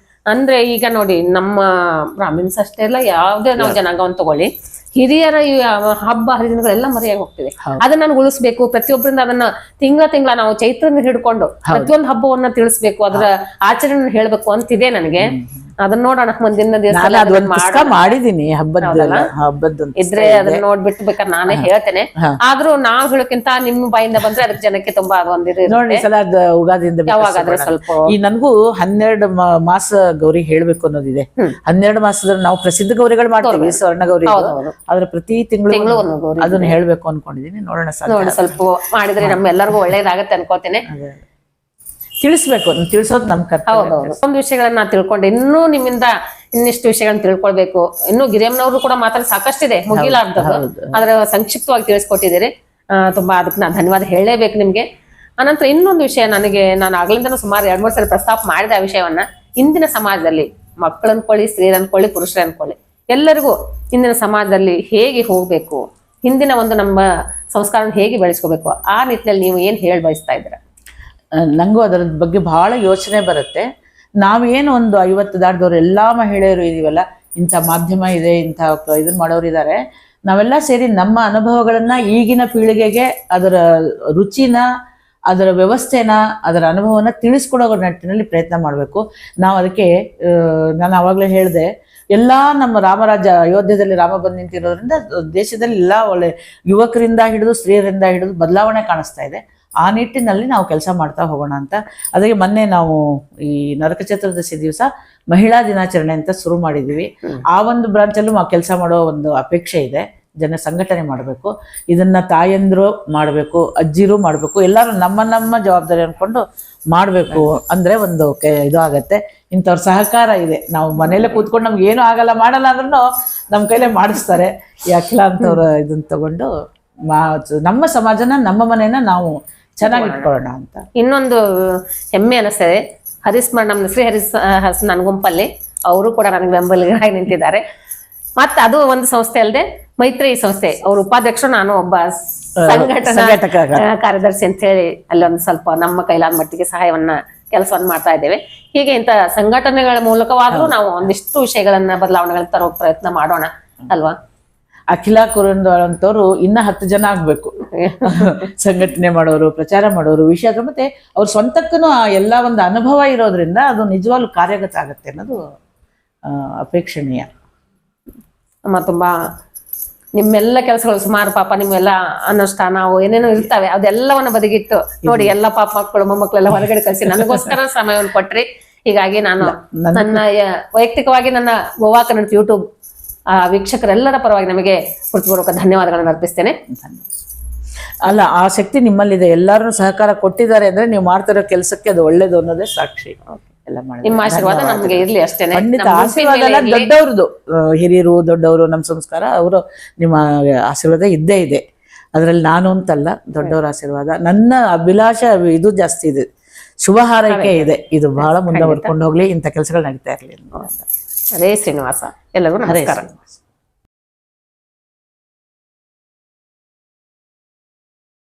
ಅಂದ್ರೆ ಈಗ ನೋಡಿ, ನಮ್ಮ ಬ್ರಾಹ್ಮಿನ್ಸ್ ಅಷ್ಟೇ ಅಲ್ಲ, ಯಾವ್ದೇ ನಾವು ಜನಾಂಗವನ್ನು ತಗೊಳ್ಳಿ, ಹಿರಿಯರ ಹಬ್ಬ ಹರಿದಿನಗಳೆಲ್ಲ ಮರೆಯಾಗಿ ಹೋಗ್ತಿದೆ. ಅದನ್ನ ನಾನು ಉಳಿಸ್ಬೇಕು. ಪ್ರತಿಯೊಬ್ಬರಿಂದ ಅದನ್ನ ತಿಂಗಳ ನಾವು ಚೈತ್ರನ ಹಿಡ್ಕೊಂಡು ಪ್ರತಿಯೊಂದು ಹಬ್ಬವನ್ನ ತಿಳಿಸ್ಬೇಕು, ಅದರ ಆಚರಣೆ ಹೇಳ್ಬೇಕು ಅಂತಿದೆ ನನಗೆ. ಅದನ್ನ ನೋಡೋಣ ಮುಂದಿನ ದಿವಸ ಮಾಡಿದೀನಿ. ಹಬ್ಬದ ಇದ್ರೆ ಅದನ್ನ ನೋಡ್ಬಿಟ್ಟು ಬೇಕಾದ್ರೆ ನಾನೇ ಹೇಳ್ತೇನೆ. ಆದ್ರೂ ನಾವ್ ಹೇಳೋಕ್ಕಿಂತ ನಿಮ್ಮ ಬಾಯಿಂದ ಬಂದ್ರೆ ಅದಕ್ಕೆ ಜನಕ್ಕೆ ತುಂಬಾ ನೋಡಿ. ಸಲ ಉಗಾದಿಯಿಂದ ಯಾವಾಗಾದ್ರೆ ಸ್ವಲ್ಪ ಈ ನನ್ಗೂ 12 ಮಾಸ ಗೌರಿ ಹೇಳ್ಬೇಕು ಅನ್ನೋದಿದೆ. 12 ಮಾಸದಲ್ಲಿ ನಾವು ಪ್ರಸಿದ್ಧ ಗೌರಿಗಳು ಮಾಡ್ತೀವಿ, ಸ್ವರ್ಣ ಗೌರಿ. ಆದ್ರೆ ಪ್ರತಿ ತಿಂಗಳು ಅದನ್ನ ಹೇಳ್ಬೇಕು ಅನ್ಕೊಂಡಿದೀನಿ. ನೋಡೋಣ, ಸ್ವಲ್ಪ ಮಾಡಿದ್ರೆ ನಮ್ಮೆಲ್ಲರಿಗೂ ಒಳ್ಳೇದಾಗತ್ತೆ ಅನ್ಕೋತೇನೆ. ತಿಳಿಸ್ಬೇಕು, ತಿಳಿಸೋದು ನಮ್ ಕರ್ತವ್ಯ. ಒಂದು ವಿಷಯಗಳನ್ನ ತಿಳ್ಕೊಂಡೆ, ಇನ್ನೂ ನಿಮ್ಮಿಂದ ಇನ್ನಿಷ್ಟು ವಿಷಯಗಳನ್ನ ತಿಳ್ಕೊಳ್ಬೇಕು. ಇನ್ನು ಗಿರಿಯಮ್ಮನವರು ಕೂಡ ಮಾತಾಡಿ ಸಾಕಷ್ಟಿದೆ, ಮುಗಿಲಾರ್ದದ್ದು. ಆದ್ರೆ ಸಂಕ್ಷಿಪ್ತವಾಗಿ ತಿಳಿಸ್ಕೊಟ್ಟಿದ್ದೀರಿ. ತುಂಬಾ ಅದಕ್ಕೆ ನಾನು ಧನ್ಯವಾದ ಹೇಳಲೇಬೇಕು ನಿಮ್ಗೆ. ಅನಂತರ ಇನ್ನೊಂದು ವಿಷಯ, ನಾನು ಆಗ್ಲಿಂದನೂ ಸುಮಾರು 2-3 ಸಲ ಪ್ರಸ್ತಾಪ ಮಾಡಿದ ಆ ವಿಷಯವನ್ನ, ಇಂದಿನ ಸಮಾಜದಲ್ಲಿ ಮಕ್ಕಳು ಅನ್ಕೊಳ್ಳಿ, ಸ್ತ್ರೀರು ಅನ್ಕೊಳ್ಳಿ, ಪುರುಷರು ಅನ್ಕೊಳ್ಳಿ, ಎಲ್ಲರಿಗೂ ಇಂದಿನ ಸಮಾಜದಲ್ಲಿ ಹೇಗೆ ಹೋಗ್ಬೇಕು, ಹಿಂದಿನ ಒಂದು ನಮ್ಮ ಸಂಸ್ಕಾರನ ಹೇಗೆ ಬೆಳೆಸ್ಕೋಬೇಕು, ಆ ನಿಟ್ಟಿನಲ್ಲಿ ನೀವು ಏನ್ ಹೇಳಿ ಬಯಸ್ತಾ ಇದ್ದೀರಾ? ನಂಗೂ ಅದರ ಬಗ್ಗೆ ಬಹಳ ಯೋಚನೆ ಬರುತ್ತೆ. ನಾವೇನು ಒಂದು 50 ದಾಟಿದವ್ರು ಎಲ್ಲ ಮಹಿಳೆಯರು ಇದೀವಲ್ಲ, ಇಂಥ ಮಾಧ್ಯಮ ಇದೆ, ಇಂಥ ಇದನ್ನ ಮಾಡೋರು ಇದ್ದಾರೆ, ನಾವೆಲ್ಲ ಸೇರಿ ನಮ್ಮ ಅನುಭವಗಳನ್ನ ಈಗಿನ ಪೀಳಿಗೆಗೆ ಅದರ ರುಚಿನ, ಅದರ ವ್ಯವಸ್ಥೆನ, ಅದರ ಅನುಭವನ ತಿಳಿಸ್ಕೊಡೋ ನಿಟ್ಟಿನಲ್ಲಿ ಪ್ರಯತ್ನ ಮಾಡಬೇಕು. ನಾವು ಅದಕ್ಕೆ ನಾನು ಆವಾಗಲೇ ಹೇಳಿದೆ, ಎಲ್ಲ ನಮ್ಮ ರಾಮರಾಜ್ಯ ಅಯೋಧ್ಯೆಯಲ್ಲಿ ರಾಮ ಬಂದು ನಿಂತಿರೋದ್ರಿಂದ ದೇಶದಲ್ಲಿ ಎಲ್ಲ ಒಳ್ಳೆ ಯುವಕರಿಂದ ಹಿಡಿದು ಸ್ತ್ರೀಯರಿಂದ ಹಿಡಿದು ಬದಲಾವಣೆ ಕಾಣಿಸ್ತಾ ಇದೆ. ಆ ನಿಟ್ಟಿನಲ್ಲಿ ನಾವು ಕೆಲಸ ಮಾಡ್ತಾ ಹೋಗೋಣ ಅಂತ. ಅದಕ್ಕೆ ಮೊನ್ನೆ ನಾವು ಈ ನರಕ ಚತುರ್ದಶಿ ದಿವಸ ಮಹಿಳಾ ದಿನಾಚರಣೆ ಅಂತ ಶುರು ಮಾಡಿದ್ದೀವಿ. ಆ ಒಂದು ಬ್ರಾಂಚಲ್ಲೂ ನಾವು ಕೆಲಸ ಮಾಡೋ ಒಂದು ಅಪೇಕ್ಷೆ ಇದೆ. ಜನ ಸಂಘಟನೆ ಮಾಡಬೇಕು, ಇದನ್ನ ತಾಯಂದ್ರು ಮಾಡಬೇಕು, ಅಜ್ಜಿರು ಮಾಡಬೇಕು, ಎಲ್ಲರೂ ನಮ್ಮ ಜವಾಬ್ದಾರಿ ಅನ್ಕೊಂಡು ಮಾಡಬೇಕು. ಅಂದ್ರೆ ಒಂದು ಇದು ಆಗತ್ತೆ. ಇಂಥವ್ರ ಸಹಕಾರ ಇದೆ. ನಾವು ಮನೇಲೆ ಕೂತ್ಕೊಂಡು ನಮ್ಗೆ ಏನು ಆಗಲ್ಲ, ಮಾಡಲ್ಲ ಅಂದ್ರೂ ನಮ್ಮ ಕೈಲೇ ಮಾಡಿಸ್ತಾರೆ. ಈ ಅಖಿಲ ಅಂತವ್ರ ಇದನ್ನ ತಗೊಂಡು ನಮ್ಮ ಸಮಾಜನ, ನಮ್ಮ ಮನೇನ ನಾವು ಚೆನ್ನಾಗಿ ಇಟ್ಕೊಳ್ಳೋಣ ಅಂತ. ಇನ್ನೊಂದು ಹೆಮ್ಮೆ ಅನಿಸ್ತದೆ, ನಮ್ಮ ಶ್ರೀ ಹರಿಸ್ ನನ್ನ ಗುಂಪಲ್ಲಿ ಅವರು ಕೂಡ ನನಗೆ ಬೆಂಬಲಿಗರಾಗಿ ನಿಂತಿದ್ದಾರೆ. ಮತ್ತೆ ಅದು ಒಂದು ಸಂಸ್ಥೆ ಅಲ್ಲದೆ ಮೈತ್ರಿ ಸಂಸ್ಥೆ, ಅವ್ರ ಉಪಾಧ್ಯಕ್ಷರು, ನಾನು ಒಬ್ಬ ಸಂಘಟನಾ ಕಾರ್ಯದರ್ಶಿ ಅಂತ ಹೇಳಿ ಅಲ್ಲಿ ಒಂದು ಸ್ವಲ್ಪ ನಮ್ಮ ಕೈಲಾದ ಮಟ್ಟಿಗೆ ಕೆಲಸವನ್ನ ಮಾಡ್ತಾ ಇದ್ದೇವೆ. ಹೀಗೆ ಇಂಥ ಸಂಘಟನೆಗಳ ಮೂಲಕವಾದ್ರೂ ನಾವು ಒಂದಿಷ್ಟು ವಿಷಯಗಳನ್ನ, ಬದಲಾವಣೆಗಳನ್ನ ತರೋ ಪ್ರಯತ್ನ ಮಾಡೋಣ ಅಲ್ವಾ? ಅಖಿಲ ಕುರಂದವಾಳ ಅಂತವ್ರು ಇನ್ನ 10 ಜನ ಆಗ್ಬೇಕು, ಸಂಘಟನೆ ಮಾಡೋರು, ಪ್ರಚಾರ ಮಾಡೋರು, ವಿಷಯ. ಮತ್ತೆ ಅವ್ರ ಸ್ವಂತಕ್ಕೂ ಎಲ್ಲ ಒಂದು ಅನುಭವ ಇರೋದ್ರಿಂದ ಅದು ನಿಜವಾಗ್ಲೂ ಕಾರ್ಯಗತ ಆಗತ್ತೆ ಅನ್ನೋದು ಅಪೇಕ್ಷಣೀಯ. ಅಮ್ಮ, ತುಂಬಾ ನಿಮ್ಮೆಲ್ಲ ಕೆಲಸಗಳು ಸುಮಾರು ಪಾಪ ನಿಮ್ಮೆಲ್ಲ ಅನುಷ್ಠಾನ ಏನೇನೋ ಇರ್ತವೆ, ಅದೆಲ್ಲವನ್ನ ಬದಿಗಿಟ್ಟು ನೋಡಿ, ಎಲ್ಲ ಪಾಪ ಮಕ್ಕಳು ಮೊಮ್ಮಕ್ಕಳೆಲ್ಲ ಹೊರಗಡೆ ಕಳಿಸಿ ನನಗೋಸ್ಕರ ಸಮಯವನ್ನು ಕೊಟ್ರಿ. ಹೀಗಾಗಿ ನಾನು ನನ್ನ ವೈಯಕ್ತಿಕವಾಗಿ ನನ್ನ ಗೋವಾ ಕನ್ನಡ ಯೂಟ್ಯೂಬ್ ವೀಕ್ಷಕರೆಲ್ಲರ ಪರವಾಗಿ ನಮಗೆ ಹೃತ್ಪೂರ್ವಕ ಧನ್ಯವಾದಗಳನ್ನು ಅರ್ಪಿಸ್ತೇನೆ. ಅಲ್ಲ, ಆ ಶಕ್ತಿ ನಿಮ್ಮಲ್ಲಿದೆ. ಎಲ್ಲರೂ ಸಹಕಾರ ಕೊಟ್ಟಿದ್ದಾರೆ ಅಂದ್ರೆ ನೀವು ಮಾಡ್ತಿರೋ ಕೆಲಸಕ್ಕೆ ಅದು ಒಳ್ಳೇದು ಅನ್ನೋದೇ ಸಾಕ್ಷಿ. ಎಲ್ಲ ಮಾಡಿ ನಿಮ್ಮ ಆಶೀರ್ವಾದ ನಮ್ಗೆ ಇರ್ಲಿ ಅಷ್ಟೇನೆ. ಖಂಡಿತ ಆಶೀರ್ವಾದ ಎಲ್ಲ ದೊಡ್ಡವ್ರದ್ದು, ಹಿರಿಯರು ದೊಡ್ಡವರು, ನಮ್ಮ ಸಂಸ್ಕಾರ, ಅವರು ನಿಮ್ಮ ಆಶೀರ್ವಾದ ಇದ್ದೇ ಇದೆ. ಅದರಲ್ಲಿ ನಾನು ಅಂತಲ್ಲ, ದೊಡ್ಡವರ ಆಶೀರ್ವಾದ. ನನ್ನ ಅಭಿಲಾಷ ಇದು ಜಾಸ್ತಿ ಇದೆ, ಶುಭ ಹಾರೈಕೆ ಇದೆ. ಇದು ಬಹಳ ಮುಂದೆ ಹೊರ್ಕೊಂಡು ಹೋಗ್ಲಿ, ಇಂಥ ಕೆಲಸಗಳು ನಡೀತಾ ಇರಲಿ. ಹರೇ ಶ್ರೀನಿವಾಸ. ಎಲ್ಲರಿಗೂ ನಮಸ್ಕಾರ.